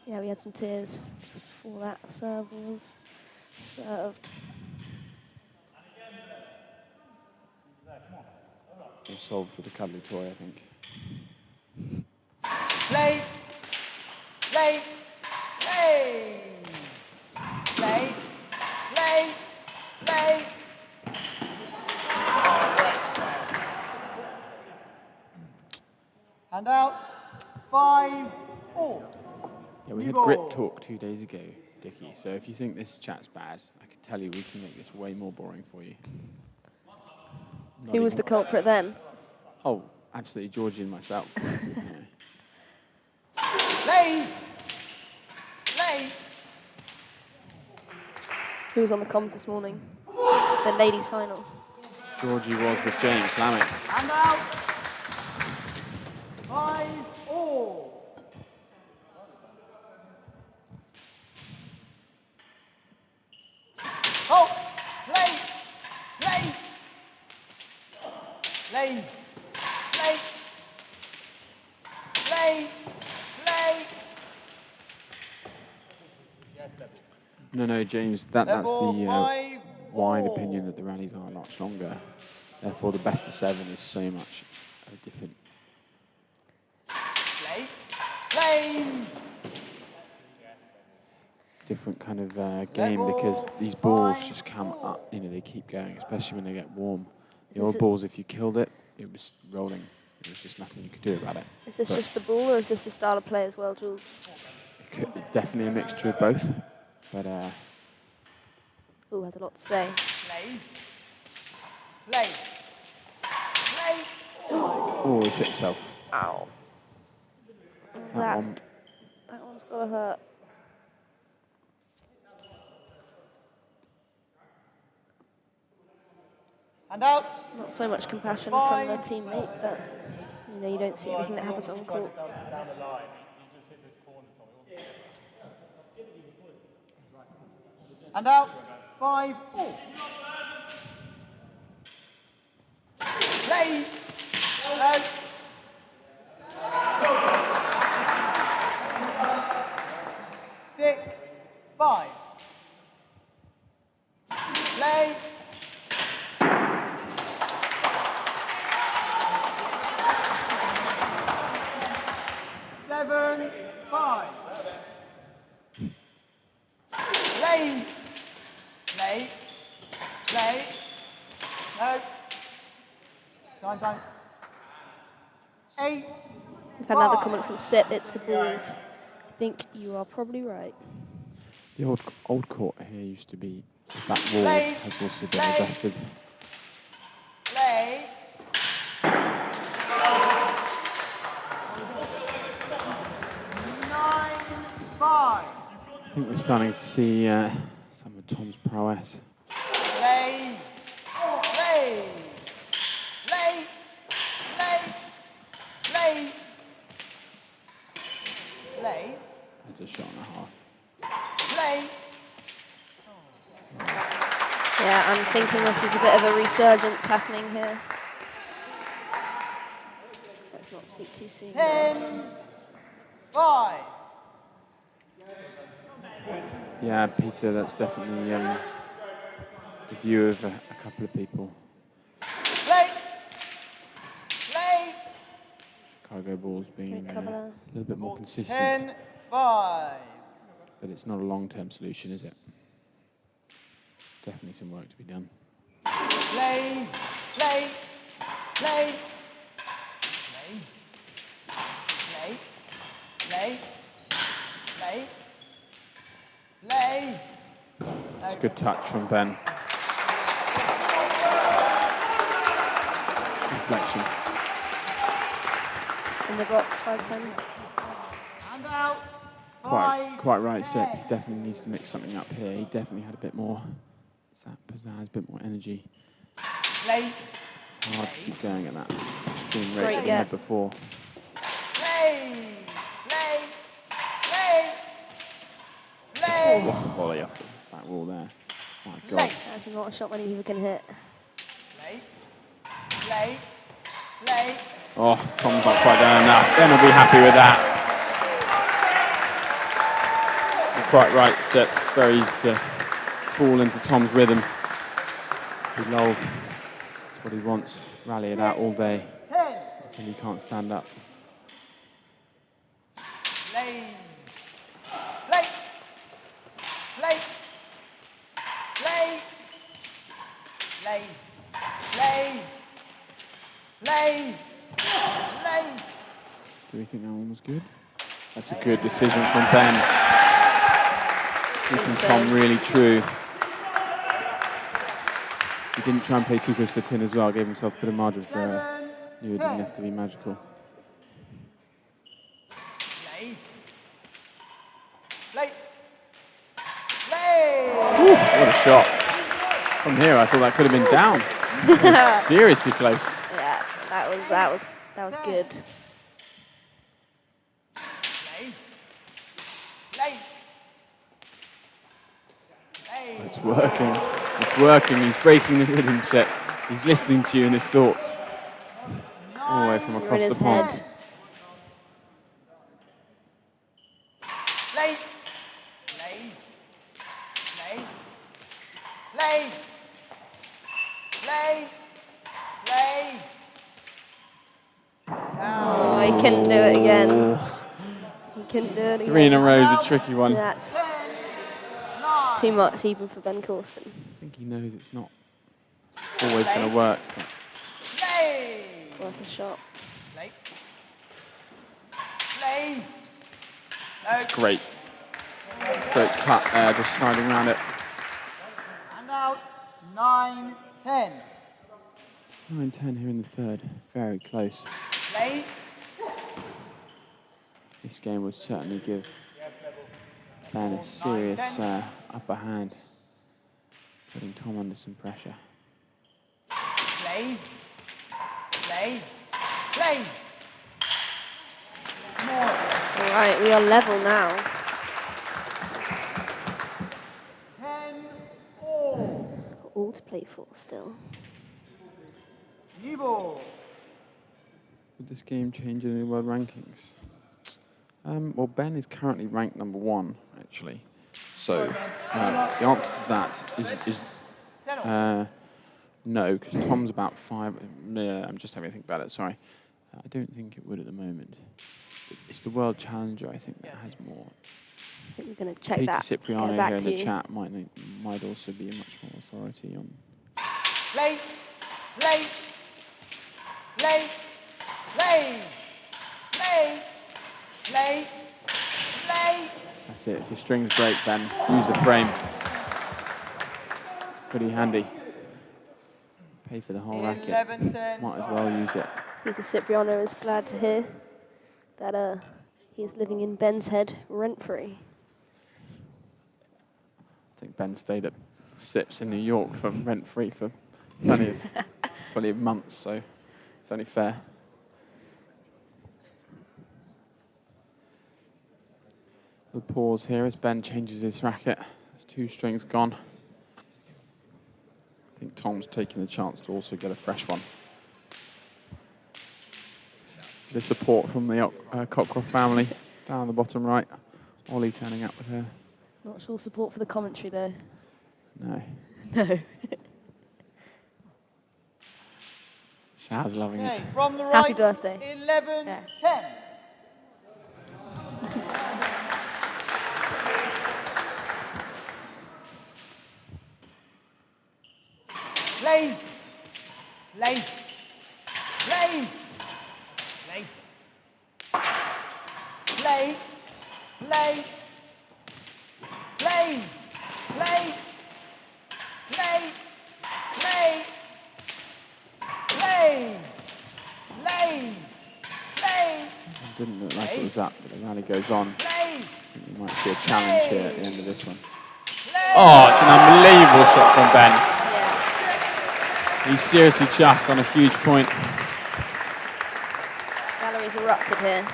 Yeah, we had some tears just before that serve was served. All solved with a cuddly toy, I think. Play. Play. Play. Play. Play. Play. And out. 5-all. Yeah, we had Grit Talk 2 days ago, Dickie. So if you think this chat's bad, I can tell you we can make this way more boring for you. Not Who was even- the culprit then? Oh, absolutely, Georgie and myself. You know. Play. Play. Who was on the comms this morning? The ladies' final. Georgie was with James Lammick. And out. 5-all. Oh, play. Play. Play. Play. Play. Play. No, James, that's Level the 5 wide all. opinion that the rallies are much longer. Therefore, the best of 7 is so much different. Play. Play. Different kind of game because these balls just come up, you know, they keep going, especially when they get warm. The old balls, if you killed it, it was rolling. There was just nothing you could do about it. Is this But just the ball or is this the style of play as well, Jules? it's definitely a mixture of both. But Ooh, has a lot to say. Play. Play. Play. oh, he's hit himself. Ow. That one. That one's gotta hurt. And out. Not so much compassion from the teammate, but you know, you don't see everything that happens on court. Down the line, you just hit the corner, Tommy. And out, 5 all. Play. No. Six, 5. Play. 7, 5. Play. Play. Play. No. Time. 8. We've had another comment from Sip. It's the balls. I think you are probably right. The old court here used to be, that wall Play. has also been Play. adjusted. Play. 9, 5. I think we're starting to see some of Tom's prowess. Play. Play. Play. Play. Play. Play. That's a shot and a half. Play. Yeah, I'm thinking this is a bit of a resurgence happening here. Let's not speak too soon. 10, 5. Yeah, Peter, that's definitely the view of a couple of people. Play. Play. Chicago Bulls being Great cover a there. little bit more consistent, 10, 5. but it's not a long-term solution, is it? Definitely some work to be done. Play. Play. Play. Play. Play. Play. Play. It's a good touch from Ben. Reflection. In the box, 5-10. And out. 5. Quite right, Sip. He definitely needs to mix something up here. He definitely had a bit more pizzazz, a bit more energy. Play. It's hard to keep going at that extreme Great rate that he get. had before. Play. Play. Play. Play. What a volley off the back wall there. My God. Play. That's not a shot many people can hit. Play. Play. Play. Oh, Tom's not quite down enough. Ben will be happy with that. You're quite right, Sip. It's very easy to fall into Tom's rhythm. He lulled. That's what he wants. Rally it out all day 10. until he can't stand up. Play. Play. Play. Play. Play. Play. Play. Play. Do we think that one was good? That's a good decision from Ben. Keeping so. Tom really true. He didn't try and play too close to the tin as well. Gave himself a bit of margin for 7, knew it didn't have to be magical. Play. Play. Play. Ooh, what a shot. From here, I thought that could have been down. Seriously close. Yeah, that was good. Play. Play. Play. It's working. It's working. He's breaking the rhythm set. He's listening to you in his thoughts. All the way from You're in across his the pond. head. Play. Play. Play. Play. Play. Play. Oh, he couldn't do it again. Oh, He couldn't do it again. 3 in a row is a tricky one. That's 10, 9. it's too much even for Ben Cawston. I think he knows it's not always going to work. But Play. It's worth a shot. Play. Play. it's great. Great cut there, just sliding around it. And out. 9, 10. 9-10 here in the third. Very close. Play. This game would certainly give Ben a serious upper hand, putting Tom under some pressure. Play. Play. Play. More. All right, we are level now. to play for still. New ball. Would this game change in the world rankings? Well, Ben is currently ranked number 1, actually. So the answer to that is no, because Tom's about 5. Yeah, I'm just having to think about it. Sorry, I don't think it would at the moment. It's the World Challenger, I think, that has more. I think we're going to check Peter that. Cipriano Get back here in to the you. chat might also be a much more authority on. Play. Play. Play. Play. Play. Play. Play. That's it. If your strings break, Ben, use the frame. Pretty handy. Pay for the whole racket. 11-10. Might as well use it. Peter Cipriano is glad to hear that he is living in Ben's head rent-free. I think Ben stayed at Sips in New York for rent-free for plenty of months, so it's only fair. We'll pause here as Ben changes his racket. There's 2 strings gone. I think Tom's taking the chance to also get a fresh one. The support from the Cockcroft family down the bottom right. Ollie turning up with her. Not sure support for the commentary, though. No. No. Shaz loving Okay, it. from the right. Happy birthday. 11-10. Play. Play. Play. Play. Play. Play. Play. Play. Play. Play. Play. Play. Play. It didn't look like it was up, but the rally goes on. Play. I think we might see a challenge here at the end of this one. Oh, it's an unbelievable shot from Ben. Yeah. He's seriously chuffed on a huge point. Gallery's erupted here.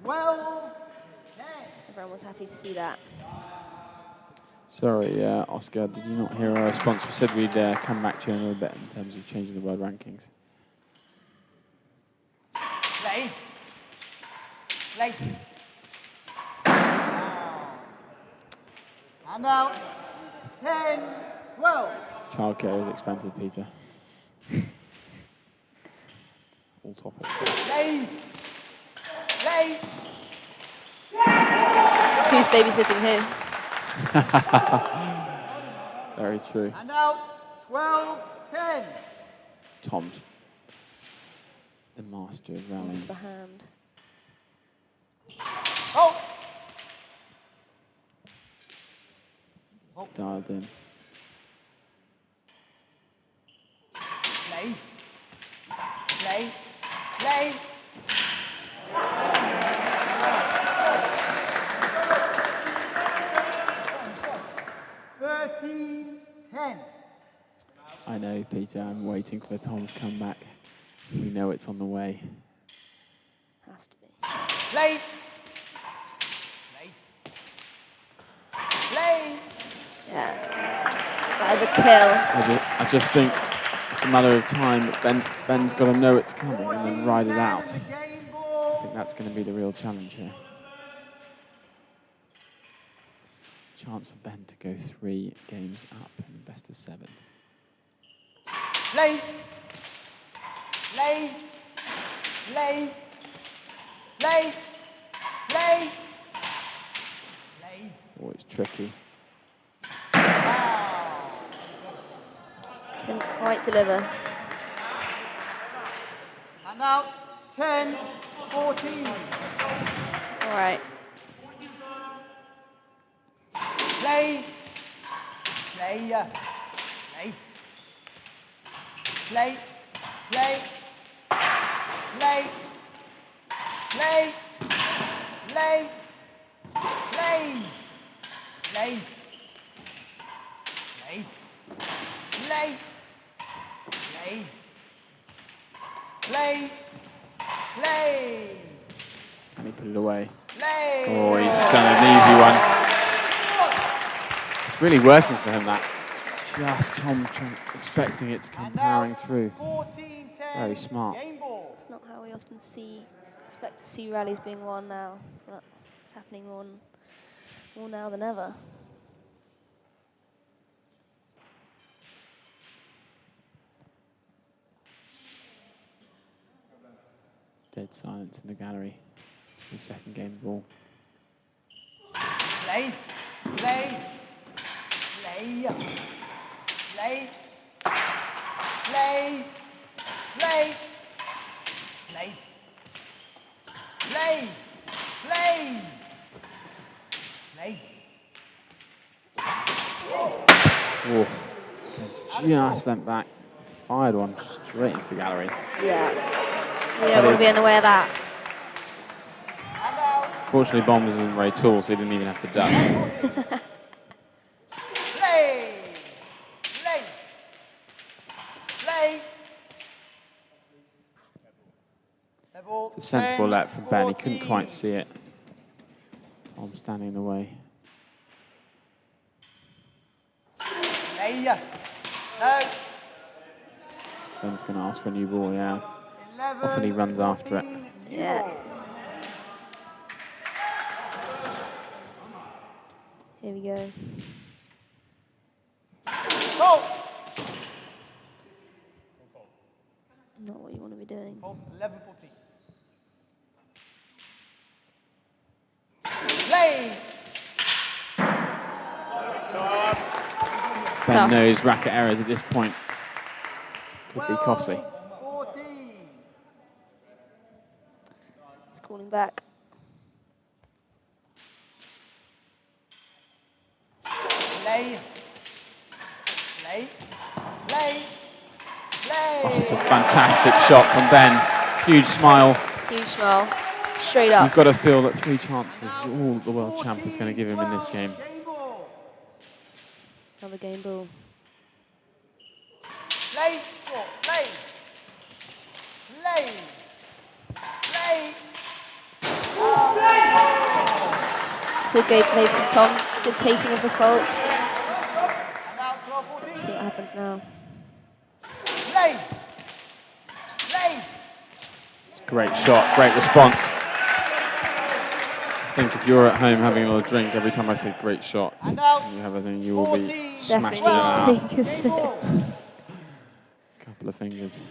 12-10. Everyone was happy to see that. Sorry, Oscar, did you not hear our response? We said we'd come back to you in a little bit in terms of changing the world rankings. Play. Play. And out. 10-12. Childcare is expensive, Peter. All topics. Play. Play. Who's babysitting who? Very true. And out. 12-10. Tom's the master of rallying. That's the hand. Halt. Dialed in. Play. Play. Play. I know, Peter. I'm waiting for Tom's comeback. We know it's on the way. Has to be. Play. Play. Play. Yeah. That is a kill. I just think it's a matter of time. Ben's got to know it's coming and then ride it out. I think that's going to be the real challenge here. Chance for Ben to go 3 games up in the best of 7. Play. Play. Play. Play. Play. Play. Oh, it's tricky. Couldn't quite deliver. And out. 10-14. All right. Play. Play. Play. Play. Play. Play. Play. Play. Play. Play. Play. Play. Play. Play. Play. Can he put it away? Play. Oh, he's done an easy one. It's really working for him, that. Just Tom expecting it to come powering through. 14-10. Very smart. Game ball. It's not how we often expect to see rallies being won now, but it's happening more now than ever. Dead silence in the gallery. The second game ball. Play. Play. Play. Play. Play. Play. Play. Play. Play. Play. Oh, just went back, fired one straight into the gallery. Yeah. You don't want to be in the way of that. Fortunately, Bombs isn't very tall, so he didn't even have to duck. Play. Play. Play. It's a sensible let from Ben. He couldn't quite see it. Tom standing in the way. Play. No. Ben's going to ask for a new ball, yeah. Often he runs after it. Yeah. Here we go. Fault. Not what you want to be doing. Fault 11-14. Play. Ben knows racket errors at this point could be costly. 14. He's calling back. Play. Play. Play. Play. Oh, it's a fantastic shot from Ben. Huge smile. Huge smile. Straight up. You've got to feel that 3 chances is all the world champ is going to give him in this game. Game ball. Another game ball. Play. Short. Play. Play. Play. Good game play from Tom. Good taking of the fault. And out 12-14. Let's see what happens now. Play. Play. Great shot, great response. I think if you're at home having a little drink, every time I say great shot, And out. you have a thing, you will be 14. smashed Definitely in needs a to take a sip. couple of fingers.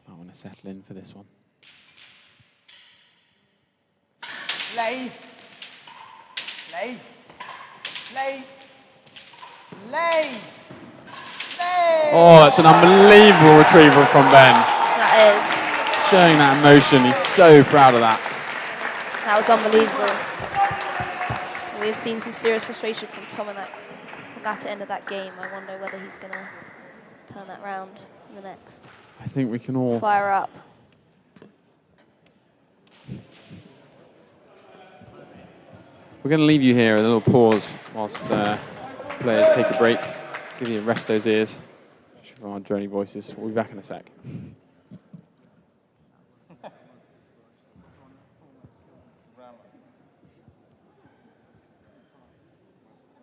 I want to settle in for this one. Play. Play. Play. Play. Play. Oh, that's an unbelievable retrieval from Ben. That is. Showing that emotion, he's so proud of that. That was unbelievable. We've seen some serious frustration from Tom in that latter end of that game. I wonder whether he's going to turn that round in the next. I think we can all Fire up. We're going to leave you here, a little pause whilst players take a break. Give you a rest those ears from our drony voices. We'll be back in a sec.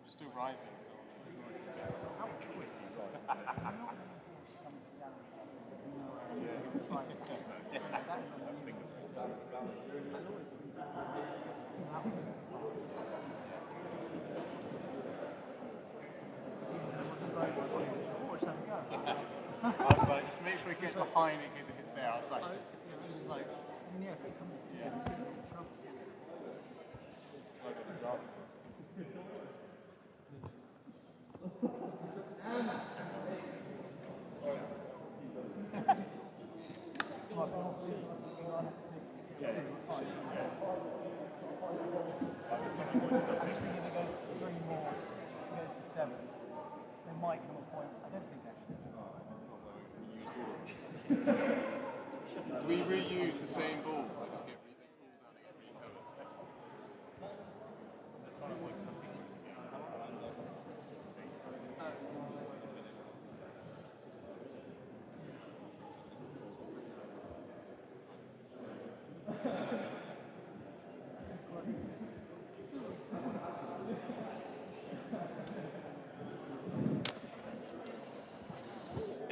Still rising. I was like, just make sure it gets behind it because if it's there, I was like, do we reuse the same ball? Like just get balls out and get recovered? That's kind of like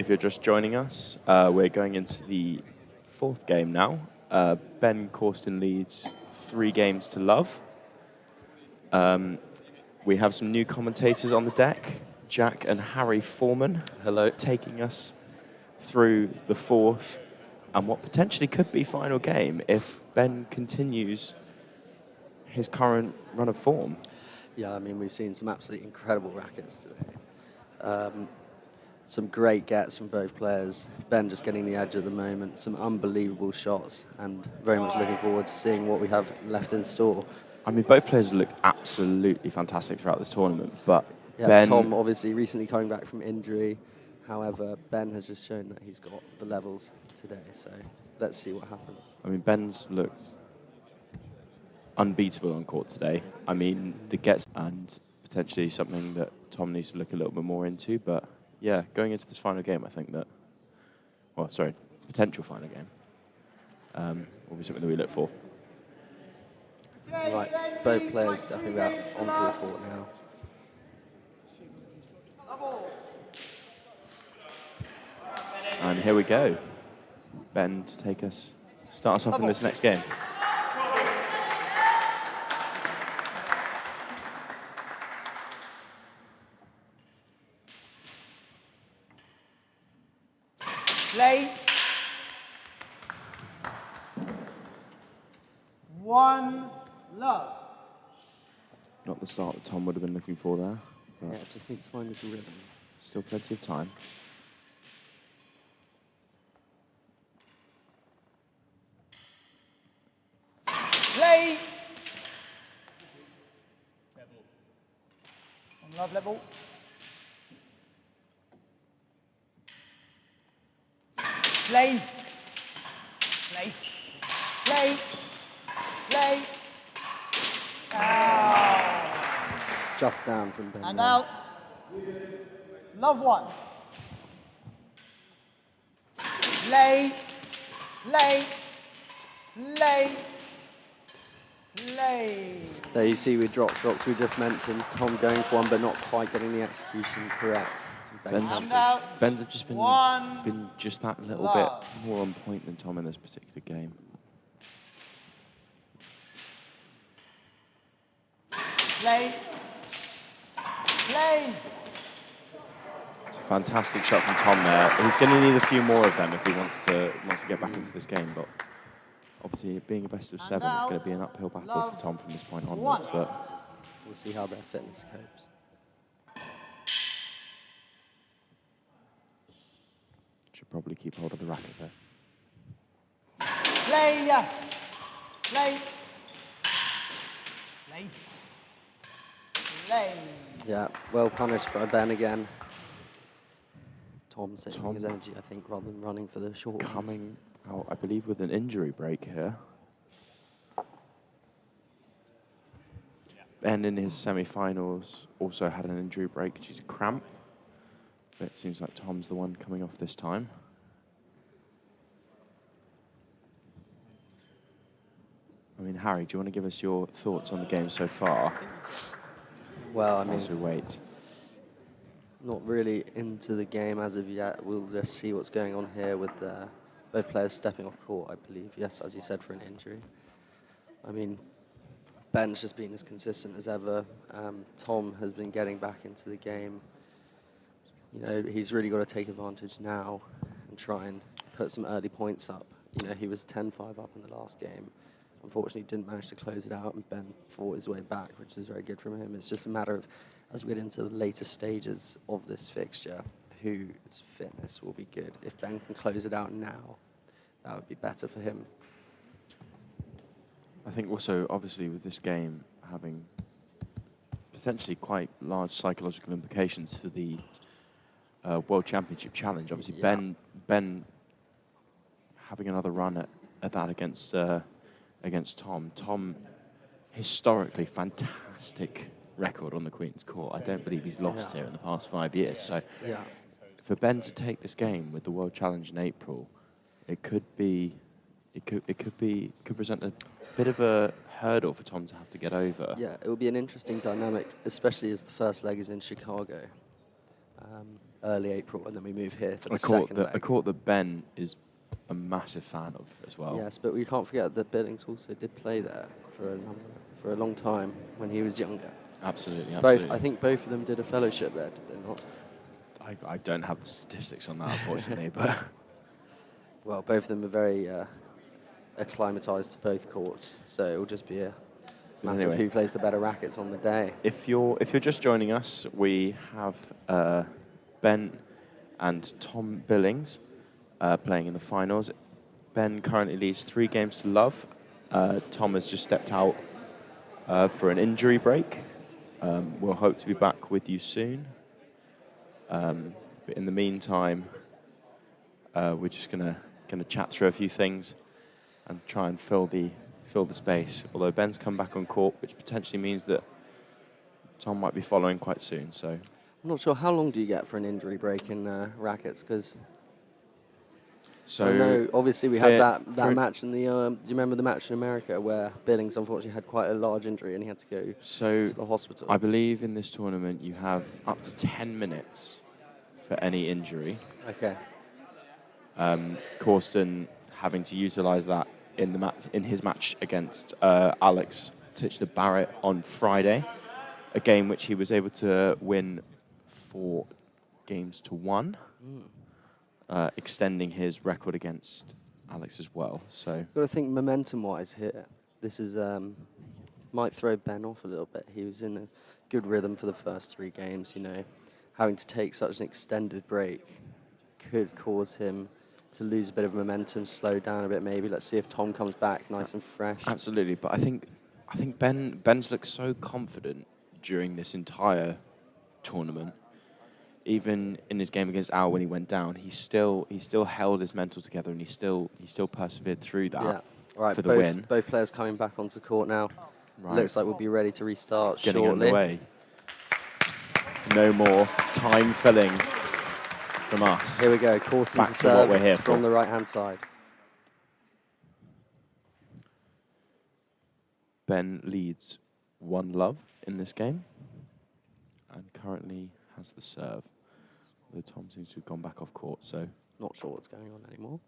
if you're just joining us, we're going into the fourth game now. Ben Cawston leads 3 games to love. We have some new commentators on the deck, Jack and Harry Foreman. Hello. Taking us through the fourth and what potentially could be final game if Ben continues his current run of form. Yeah, I mean, we've seen some absolutely incredible rackets today. Some great gets from both players. Ben just getting the edge at the moment, some unbelievable shots, and very much looking forward to seeing what we have left in store. I mean, both players have looked absolutely fantastic throughout this tournament, but yeah, Ben... Tom obviously recently coming back from injury. However, Ben has just shown that he's got the levels today, so let's see what happens. I mean, Ben's looked unbeatable on court today. I mean, the gets and potentially something that Tom needs to look a little bit more into, but yeah, going into this final game, I think that, well, sorry, potential final game, will be something that we look for. Right, both players stepping out onto the court now. And here we go. Ben to start us off in this next game. Play. 1 love. Not the start that Tom would have been looking for there. But Yeah, just needs to find his rhythm. still plenty of time. Play. On love level. Play. Play. Play. Play. Just down from Ben. And there. out. Love 1. Play. Play. Play. Play. There you see with drop shots we just mentioned, Tom going for one but not quite getting the execution correct. And out. Ben's have just been 1 just that little love. bit more on point than Tom in this particular game. Play. Play. It's a fantastic shot from Tom there. He's going to need a few more of them if he wants to get back into this game. But obviously, being a best of 7, it's going to be an uphill battle for Tom from this point onwards. But we'll see how their fitness copes. should probably keep hold of the racket there. Play. Play. Play. Play. Yeah, well punished by Ben again. Tom saving his energy, I think, rather than running for the short ones. Coming out, I believe, with an injury break here. Ben in his semi-finals also had an injury break due to cramp. But it seems like Tom's the one coming off this time. I mean, Harry, do you want to give us your thoughts on the game so far? Well, I mean, as we wait. Not really into the game as of yet. We'll just see what's going on here with both players stepping off court, I believe. Yes, as you said, for an injury. I mean, Ben's just been as consistent as ever. Tom has been getting back into the game. You know, he's really got to take advantage now and try and put some early points up. You know, he was 10-5 up in the last game. Unfortunately, didn't manage to close it out, and Ben fought his way back, which is very good from him. It's just a matter of, as we get into the later stages of this fixture, whose fitness will be good. If Ben can close it out now, that would be better for him. I think also, obviously, with this game having potentially quite large psychological implications for the World Championship Challenge. Obviously, yeah. Ben having another run at that against Tom. Tom, historically, fantastic record on the Queen's Court. I don't believe he's lost here in the past 5 years. So for Ben to take this game with the World Challenge in April, it could present a bit of a hurdle for Tom to have to get over. Yeah, it will be an interesting dynamic, especially as the first leg is in Chicago. early April, and then we move here for the A second court leg. that Ben is a massive fan of as well. Yes, but we can't forget that Billings also did play there for a long time when he was younger. Absolutely, Both, absolutely. I think both of them did a fellowship there, did they not? I don't have the statistics on that, unfortunately, but Well, both of them are very acclimatised to both courts, so it will just be a matter anyway. of who plays the better rackets on the day. if you're just joining us, we have Ben and Tom Billings playing in the finals. Ben currently leads 3 games to love. Tom has just stepped out for an injury break. We'll hope to be back with you soon. But in the meantime, we're just gonna chat through a few things and try and fill the space. Although Ben's come back on court, which potentially means that Tom might be following quite soon. So I'm not sure, how long do you get for an injury break in rackets? Because I know, obviously, we had that match in the. Do you remember the match in America where Billings unfortunately had quite a large injury and he had to go to the hospital? I believe in this tournament you have up to 10 minutes for any injury. Okay. Cawston having to utilise that in his match against Alex Titchener-Barrett on Friday, a game which he was able to win 4 games to 1. Extending his record against Alex as well. So You've got to think momentum-wise here. This is might throw Ben off a little bit. He was in a good rhythm for the first 3 games. You know, having to take such an extended break could cause him to lose a bit of momentum, slow down a bit maybe. Let's see if Tom comes back nice and fresh. absolutely, but I think Ben's looked so confident during this entire tournament. Even in his game against Al when he went down, he still held his mental together and he still persevered through that Yeah. All right, for the win. Both players coming back onto court now. Right. Looks like we'll be ready to restart Getting shortly. underway. No more time filling from us. Here we go. Cawston's Back to serve what we're here from for. the right-hand side. Ben leads 1-love in this game and currently has the serve. Though Tom seems to have gone back off court, so Not sure what's going on anymore.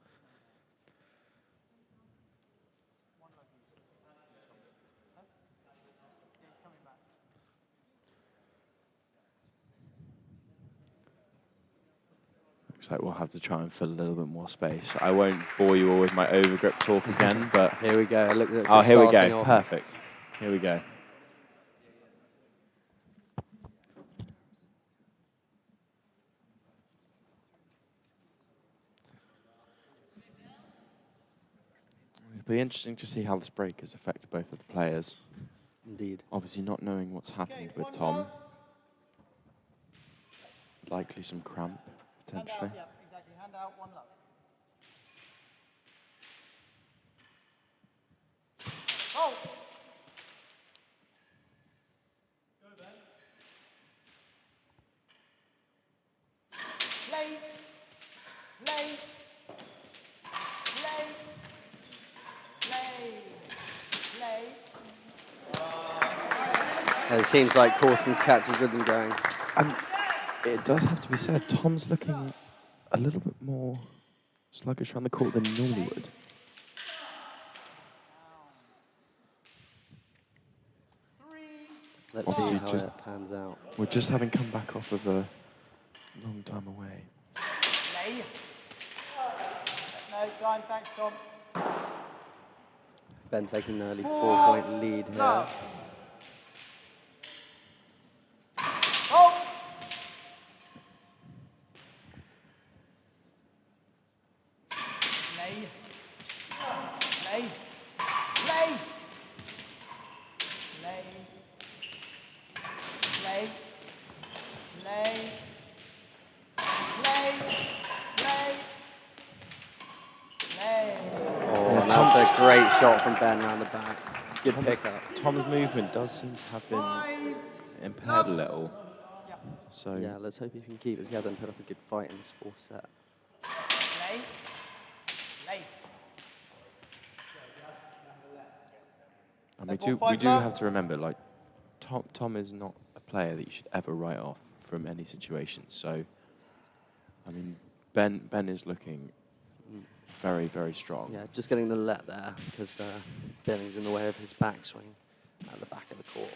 looks like we'll have to try and fill a little bit more space. I won't bore you all with my overgrip talk again, but Here we go. Look at oh, here we starting go. off. Perfect. Here we go. It'll be interesting to see how this break has affected both of the players. Indeed. Obviously not knowing what's happened with Tom. Likely some cramp, Hand potentially. out, yeah, exactly. Hand out, 1-love. Oh! Go, Ben. Play. Play. Play. Play. Play. It seems like Cawston's kept his rhythm going. And it does have to be said, Tom's looking a little bit more sluggish around the court than he normally would. Let's see Obviously how just- it pans out. We're just having come back off of a long time away. Play. No time, thanks, Tom. Ben taking an early 4-point lead here. Love. Oh! Play. Play. Play. Play. Play. Play. Play. Play. Play. Oh, and that's a great shot from Ben around the back. Good pickup. Tom's movement does seem to have been impaired a little. So Yeah, let's hope he can keep it together and put up a good fight in this 4th set. Play. Play. and Level we 5 do love. have to remember, like, Tom is not a player that you should ever write off from any situation. So I mean, Ben is looking very, very strong. Yeah, just getting the let there because Billings in the way of his backswing at the back of the court.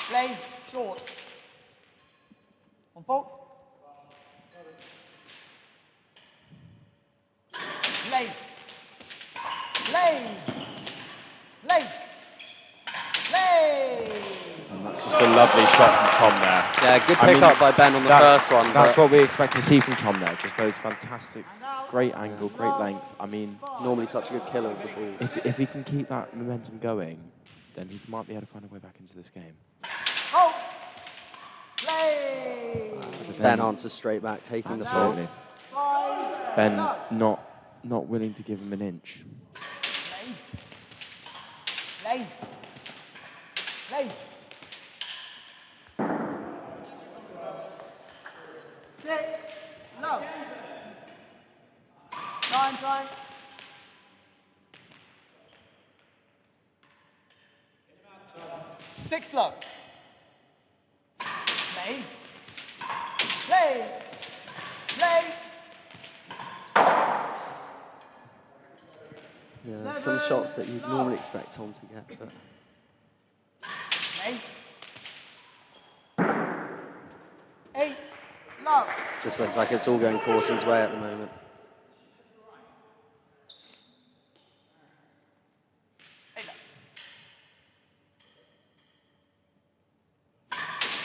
Play short. On fault. Play. Play. Play. Play. And that's just a lovely shot from Tom there. Yeah, good pick up by Ben on the first one. That's what we expect to see from Tom there. Just those fantastic, great angle, great length. I mean, normally such a good killer of the ball. if he can keep that momentum going, then he might be able to find a way back into this game. Oh. Play. Ben answers straight back, taking the fault. Absolutely. Ben not willing to give him an inch. Play. Play. 6 love. Time. 6 love. Play. Play. Play. Yeah, some shots that you'd normally expect Tom to get, but Play. 8 love. just looks like it's all going Cawston's way at the moment.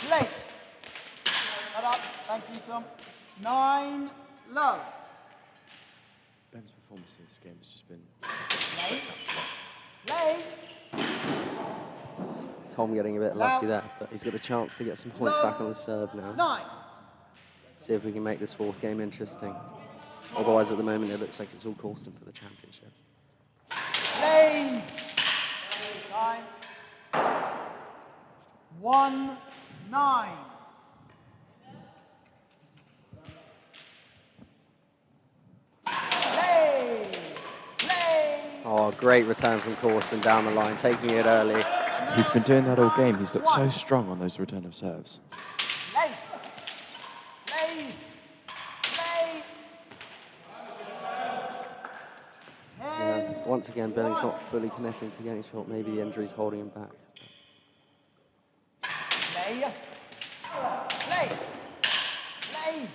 Play. Shut up. Thank you, Tom. 9 love. Ben's performance in this game has just been Play. spectacular. Play. Tom getting a bit lucky there, but he's got a chance to get some points back on the serve now. 9. See if we can make this fourth game interesting. Otherwise, at the moment, it looks like it's all Cawston for the championship. Play. Time. 1-9. Play. Play. Oh, great return from Cawston down the line, taking it early. He's been doing that all game. He's looked so strong on those return of serves. Play. Play. Play. Yeah, once again, Billings not fully committing to getting shot. Maybe the injury's holding him back. Play. Play. Play.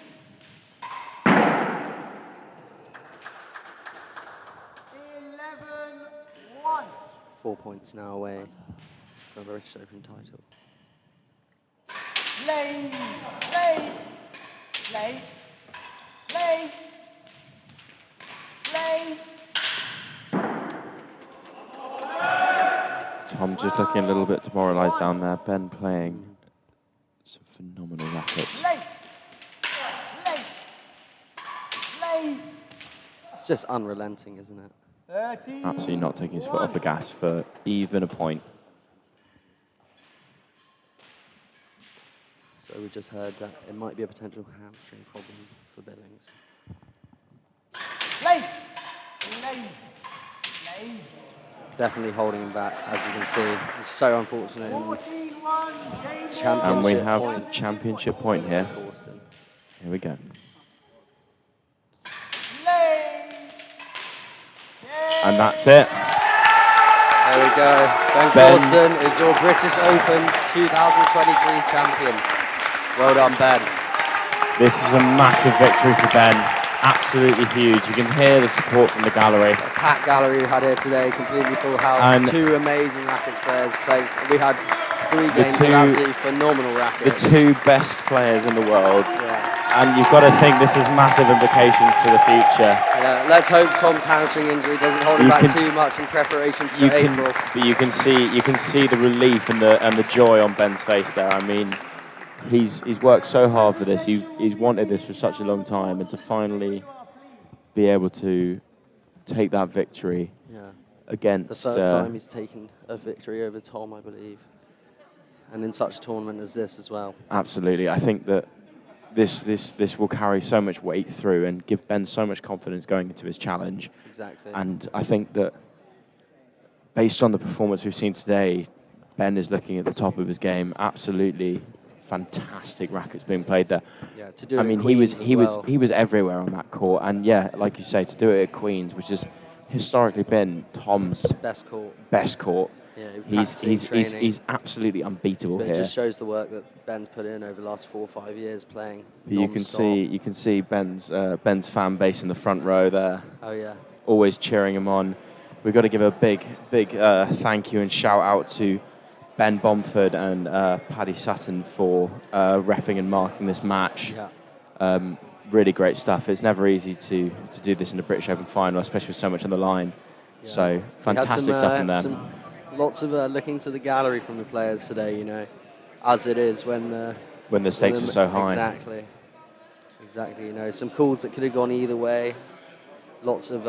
11-1. 4 points now away from a British Open title. Play. Play. Play. Play. Play. Tom just looking a little bit demoralised down there. Ben playing some phenomenal rackets. Play. Play. Play. It's just unrelenting, isn't it? 30. Absolutely not taking his foot off the gas for even a point. So we just heard that it might be a potential hamstring problem for Billings. Play. Play. Play. Definitely holding him back, as you can see. It's so unfortunate. 41. And we Championship have point. the championship point here. Cawston. Here we go. Play. And that's it. There we go. Ben Ben. Cawston is your British Open 2023 champion. Well done, Ben. This is a massive victory for Ben. Absolutely huge. You can hear the support from the gallery. A packed gallery we had here today, completely full house. And 2 amazing rackets players played. We had 3 games of absolutely phenomenal The rackets. 2 best players in the world. Yeah. And you've got to think this has massive implications for the future. Yeah, let's hope Tom's hamstring injury doesn't hold him You back can too much in preparations for April. But you can see the relief and the joy on Ben's face there. I mean, he's worked so hard for this. He's wanted this for such a long time, and to finally be able to take that victory Yeah. against The first time he's taken a victory over Tom, I believe. And in such a tournament as this as well. absolutely. I think that this will carry so much weight through and give Ben so much confidence going into his challenge. Exactly. And I think that based on the performance we've seen today, Ben is looking at the top of his game. Absolutely fantastic rackets being played there. Yeah, to do I it mean, at he was Queen's he was everywhere on that court, and yeah, like you say, to do it at Queen's, which has historically been Tom's best court. best court. Yeah, He's absolutely unbeatable but here. it just shows the work that Ben's put in over the last 4 or 5 years playing. You can see Ben's fan base in the front row there. Oh yeah, always cheering him on. We've got to give a big thank you and shout out to Ben Bomford and Paddy Sutton for reffing and marking this match. Yeah. Really great stuff. It's never easy to do this in the British Open final, especially with so much on the line. Yeah. So fantastic stuff from them. Lots of looking to the gallery from the players today, you know, as it is when the stakes are so high. Exactly. You know, some calls that could have gone either way. Lots of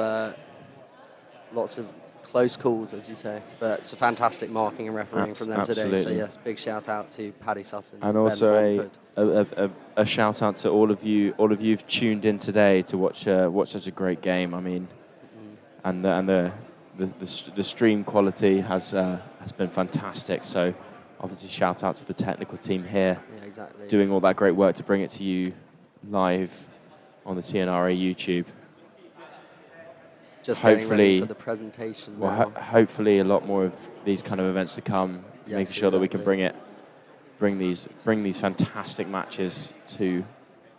close calls, as you say. But it's a fantastic marking and refereeing from them today. So yes, big shout out to Paddy Sutton and also a shout out to all of you. All of you've tuned in today to watch such a great game. I mean, and the stream quality has been fantastic. So obviously shout out to the technical team here, doing all that great work to bring it to you live on the T&RA YouTube. Just hopefully for the presentation. Well, hopefully a lot more of these kind of events to come, making sure that we can bring these fantastic matches to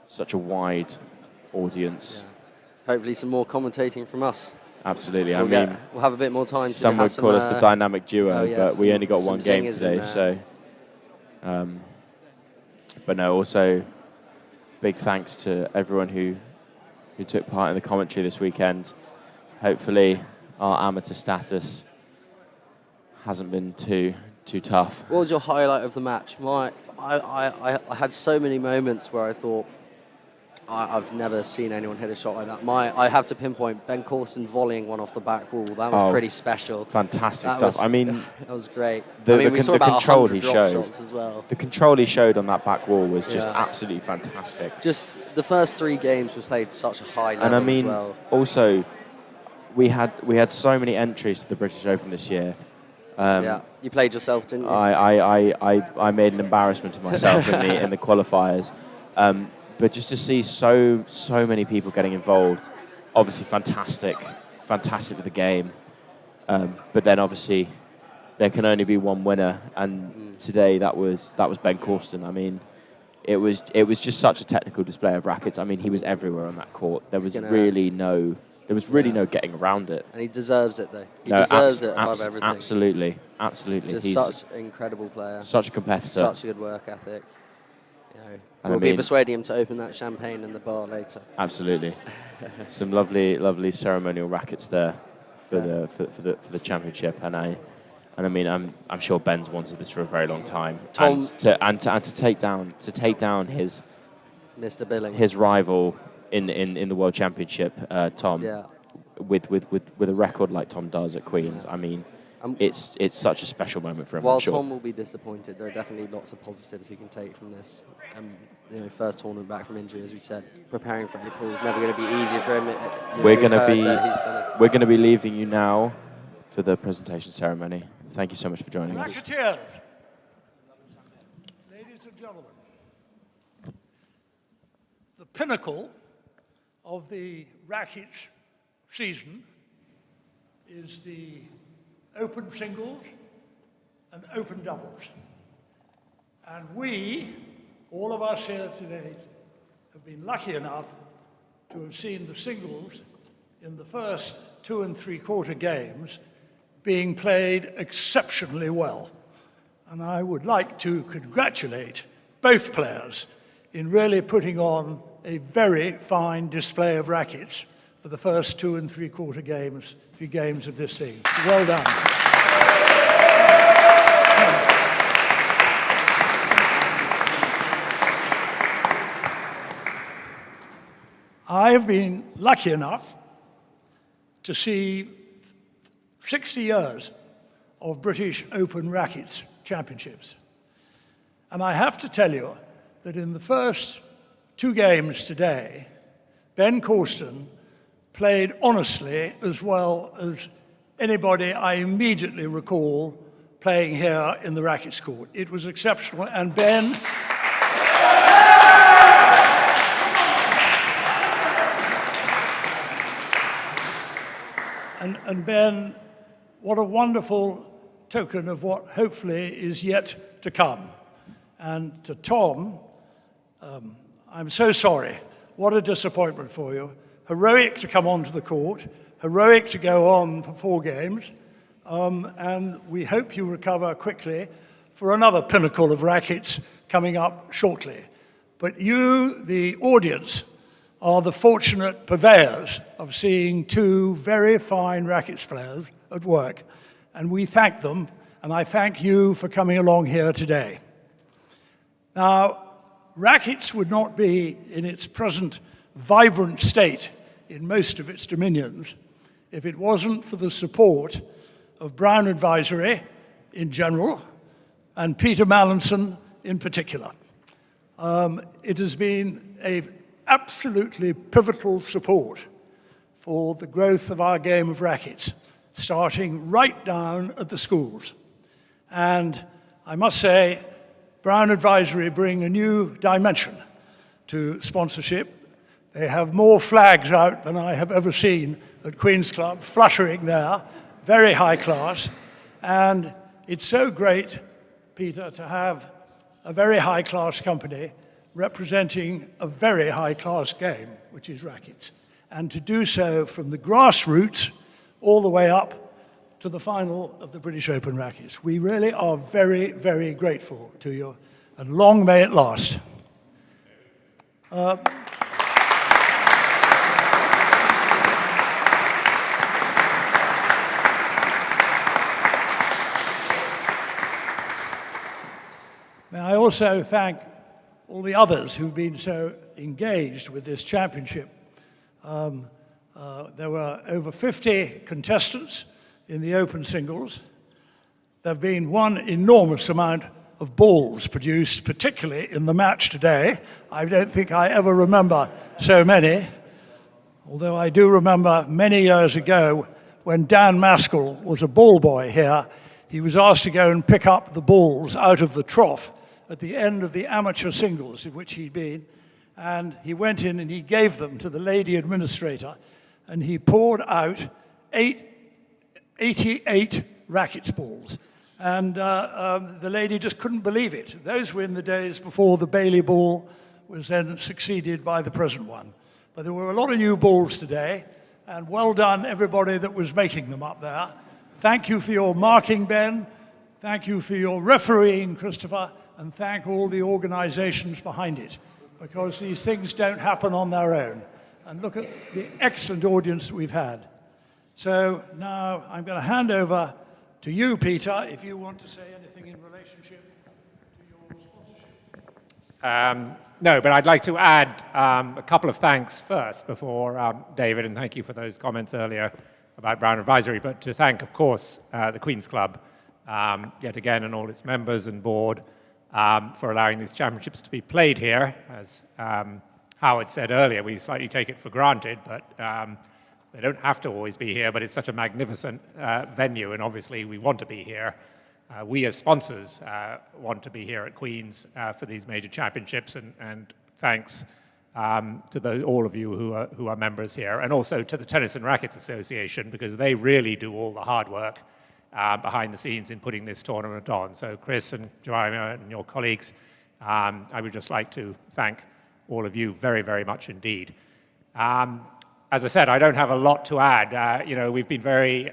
such a wide audience. Yeah. Hopefully some more commentating from us. Absolutely. We'll have a bit more time. Some would call us the dynamic duo, but we only got one game today, so. But no, also big thanks to everyone who took part in the commentary this weekend. Hopefully, our amateur status hasn't been too tough. What was your highlight of the match? I had so many moments where I thought, I've never seen anyone hit a shot like that. I have to pinpoint Ben Cawston volleying one off the back wall. That was pretty special. Fantastic stuff. I mean, that was great. We saw about control he showed shots as well. The control he showed on that back wall was just absolutely fantastic. Just the first 3 games was played at such a high level. And I mean, as well. Also, we had so many entries to the British Open this year. You played yourself, didn't you? I made an embarrassment of myself in the qualifiers. But just to see so many people getting involved, obviously fantastic for the game. But then obviously there can only be one winner, and today that was Ben Cawston. I mean, it was just such a technical display of rackets. I mean, he was everywhere on that court. There was really no getting around it. And he deserves it though. He deserves it above everything. Absolutely. He's such an incredible player. Such a competitor. Such a good work ethic. We'll be persuading him to open that champagne in the bar later. Absolutely. Some lovely ceremonial rackets there for the championship, and I mean I'm sure Ben's wanted this for a very long time. Tom, and to take down his Mr. Billings, his rival in the World Championship, Tom, with a record like Tom does at Queen's. I mean, it's such a special moment for him. While I'm sure. Tom will be disappointed, there are definitely lots of positives he can take from this. First tournament back from injury, as we said, preparing for April is never going to be easy for him. We're going to be leaving you now for the presentation ceremony. Thank you so much for joining us. Racketeers, ladies and gentlemen, the pinnacle of the rackets season is the open singles and open doubles. And we, all of us here today, have been lucky enough to have seen the singles in the first 2 3/4 games being played exceptionally well. And I would like to congratulate both players in really putting on a very fine display of rackets for the first 2 3/4 games, 3 games of this thing. Well done. I have been lucky enough to see 60 years of British Open Rackets Championships. And I have to tell you that in the first 2 games today, Ben Cawston played honestly as well as anybody I immediately recall playing here in the Rackets court. It was exceptional, and Ben, and Ben, what a wonderful token of what hopefully is yet to come. And to Tom, I'm so sorry. What a disappointment for you. Heroic to come onto the court, heroic to go on for 4 games, and we hope you recover quickly for another pinnacle of rackets coming up shortly. But you, the audience, are the fortunate purveyors of seeing 2 very fine rackets players at work, and we thank them, and I thank you for coming along here today. Now, rackets would not be in its present vibrant state in most of its dominions if it wasn't for the support of Brown Advisory in general and Peter Mallinson in particular. It has been an absolutely pivotal support for the growth of our game of rackets, starting right down at the schools. And I must say, Brown Advisory bring a new dimension to sponsorship. They have more flags out than I have ever seen at Queen's Club, fluttering there, very high class. And it's so great, Peter, to have a very high class company representing a very high class game, which is rackets. And to do so from the grassroots all the way up to the final of the British Open Rackets. We really are very, very grateful to you, and long may it last. May I also thank all the others who've been so engaged with this championship. There were over 50 contestants in the open singles. There have been one enormous amount of balls produced, particularly in the match today. I don't think I ever remember so many, although I do remember many years ago when Dan Maskell was a ball boy here. He was asked to go and pick up the balls out of the trough at the end of the amateur singles in which he'd been, and he went in and he gave them to the lady administrator, and he poured out 88 rackets balls. And the lady just couldn't believe it. Those were in the days before the Bailey ball was then succeeded by the present one. But there were a lot of new balls today, and well done everybody that was making them up there. Thank you for your marking, Ben. Thank you for your refereeing, Christopher, and thank all the organizations behind it, because these things don't happen on their own. And look at the excellent audience that we've had. So now I'm going to hand over to you, Peter, if you want to say anything in relationship to your sponsorship. No, but I'd like to add a couple of thanks first before David, and thank you for those comments earlier about Brown Advisory, but to thank, of course, the Queen's Club, yet again, and all its members and board for allowing these championships to be played here. As Howard said earlier, we slightly take it for granted, but they don't have to always be here, but it's such a magnificent venue, and obviously we want to be here. We as sponsors want to be here at Queen's for these major championships, and thanks to all of you who are members here, and also to the Tennis and Rackets Association, because they really do all the hard work behind the scenes in putting this tournament on. So Chris and Joanna and your colleagues, I would just like to thank all of you very, very much indeed. As I said, I don't have a lot to add. We've been very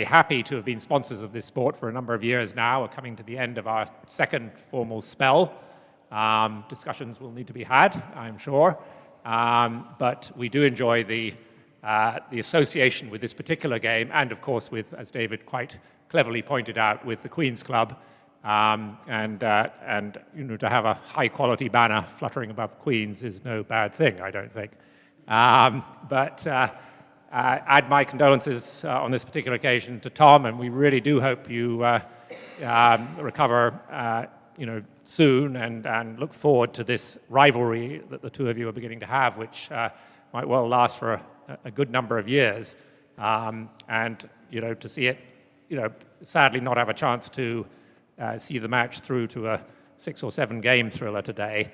happy to have been sponsors of this sport for a number of years now. We're coming to the end of our second formal spell. Discussions will need to be had, I'm sure. But we do enjoy the association with this particular game, and of course with, as David quite cleverly pointed out, with the Queen's Club. And to have a high-quality banner fluttering above Queen's is no bad thing, I don't think. But add my condolences on this particular occasion to Tom, and we really do hope you recover soon, and look forward to this rivalry that the two of you are beginning to have, which might well last for a good number of years. And to see it sadly not have a chance to see the match through to a 6 or 7 game thriller today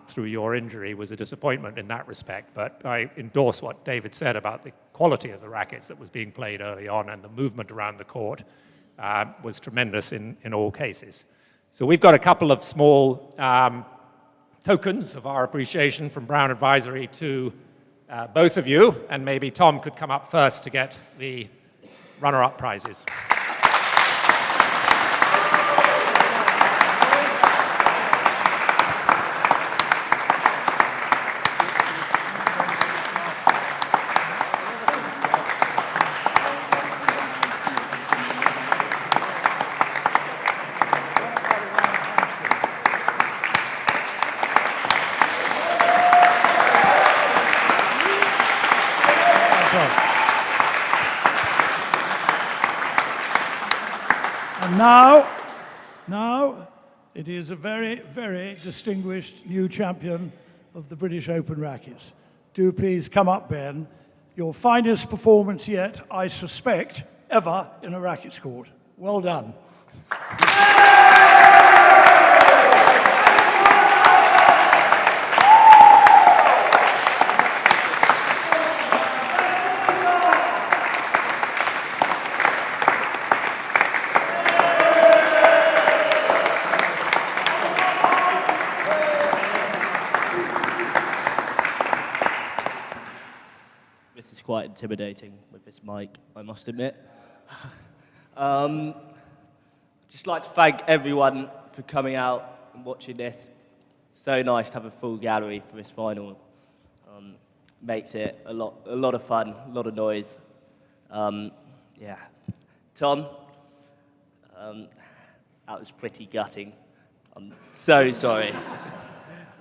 through your injury was a disappointment in that respect. But I endorse what David said about the quality of the rackets that was being played early on, and the movement around the court was tremendous in all cases. So we've got a couple of small tokens of our appreciation from Brown Advisory to both of you, and maybe Tom could come up first to get the runner-up prizes. Now, it is a very, very distinguished new champion of the British Open Rackets. Do please come up, Ben. Your finest performance yet, I suspect, ever in a rackets court. Well done. Quite intimidating with this mic, I must admit. Just like to thank everyone for coming out and watching this. So nice to have a full gallery for this final. Makes it a lot of fun, a lot of noise. Yeah, Tom, that was pretty gutting. I'm so sorry.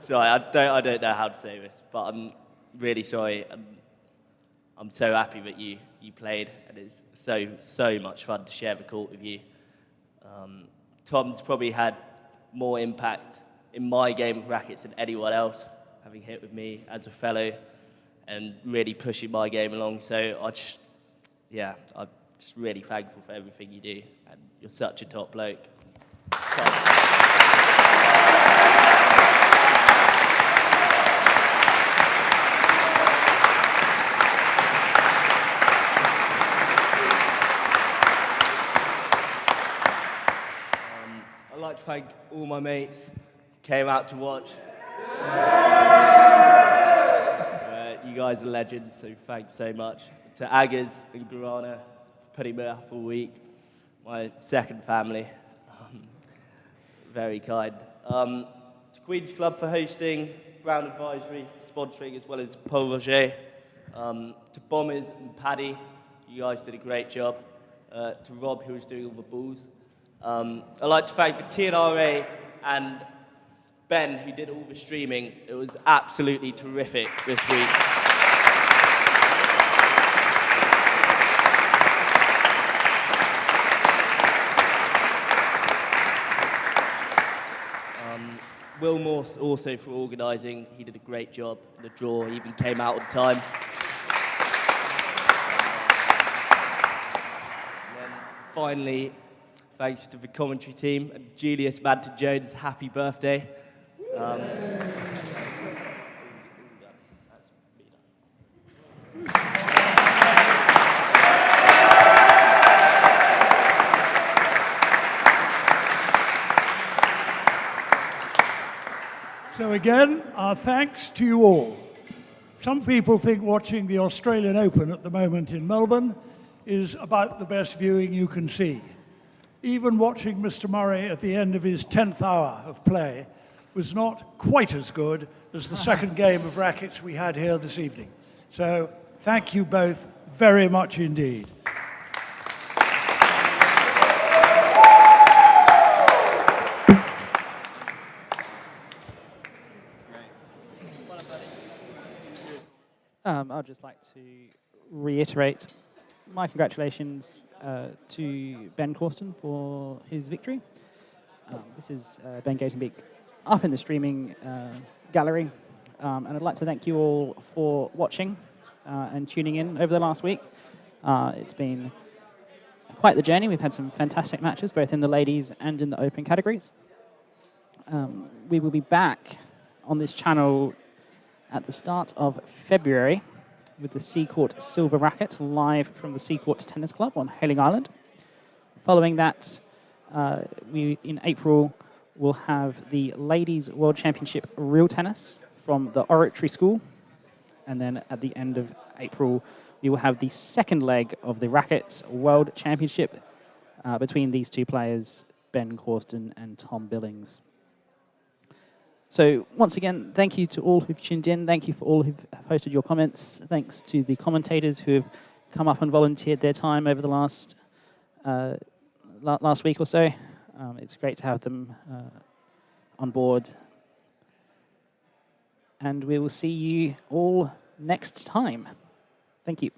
Sorry, I don't know how to say this, but I'm really sorry. I'm so happy that you played, and it's so much fun to share the court with you. Tom's probably had more impact in my game of rackets than anyone else, having hit with me as a fellow and really pushing my game along. So I'm just really thankful for everything you do, and you're such a top bloke. I'd like to thank all my mates who came out to watch. You guys are legends, so thanks so much. To Aggers and Guarana for putting me up all week. My second family. Very kind. To Queen's Club for hosting, Brown Advisory for sponsoring, as well as Paul Roger. To Bombers and Paddy, you guys did a great job. To Rob, who was doing all the balls. I'd like to thank the T&RA and Ben, who did all the streaming. It was absolutely terrific this week. Will Morse also for organising. He did a great job. The draw even came out on time. And then finally, thanks to the commentary team and Julius Manton-Jones, happy birthday. So again, our thanks to you all. Some people think watching the Australian Open at the moment in Melbourne is about the best viewing you can see. Even watching Mr. Murray at the end of his 10th hour of play was not quite as good as the second game of rackets we had here this evening. So thank you both very much indeed. I'd just like to reiterate my congratulations to Ben Cawston for his victory. This is Ben Gatenbeek up in the streaming gallery. And I'd like to thank you all for watching and tuning in over the last week. It's been quite the journey. We've had some fantastic matches, both in the ladies and in the open categories. We will be back on this channel at the start of February with the Seacourt Silver Racket live from the Seacourt Tennis Club on Hailing Island. Following that, in April, we'll have the Ladies World Championship Real Tennis from the Oratory School. And then at the end of April, we will have the second leg of the Rackets World Championship between these two players, Ben Cawston and Tom Billings. So once again, thank you to all who've tuned in. Thank you for all who've posted your comments. Thanks to the commentators who have come up and volunteered their time over the last week or so. It's great to have them on board. And we will see you all next time. Thank you.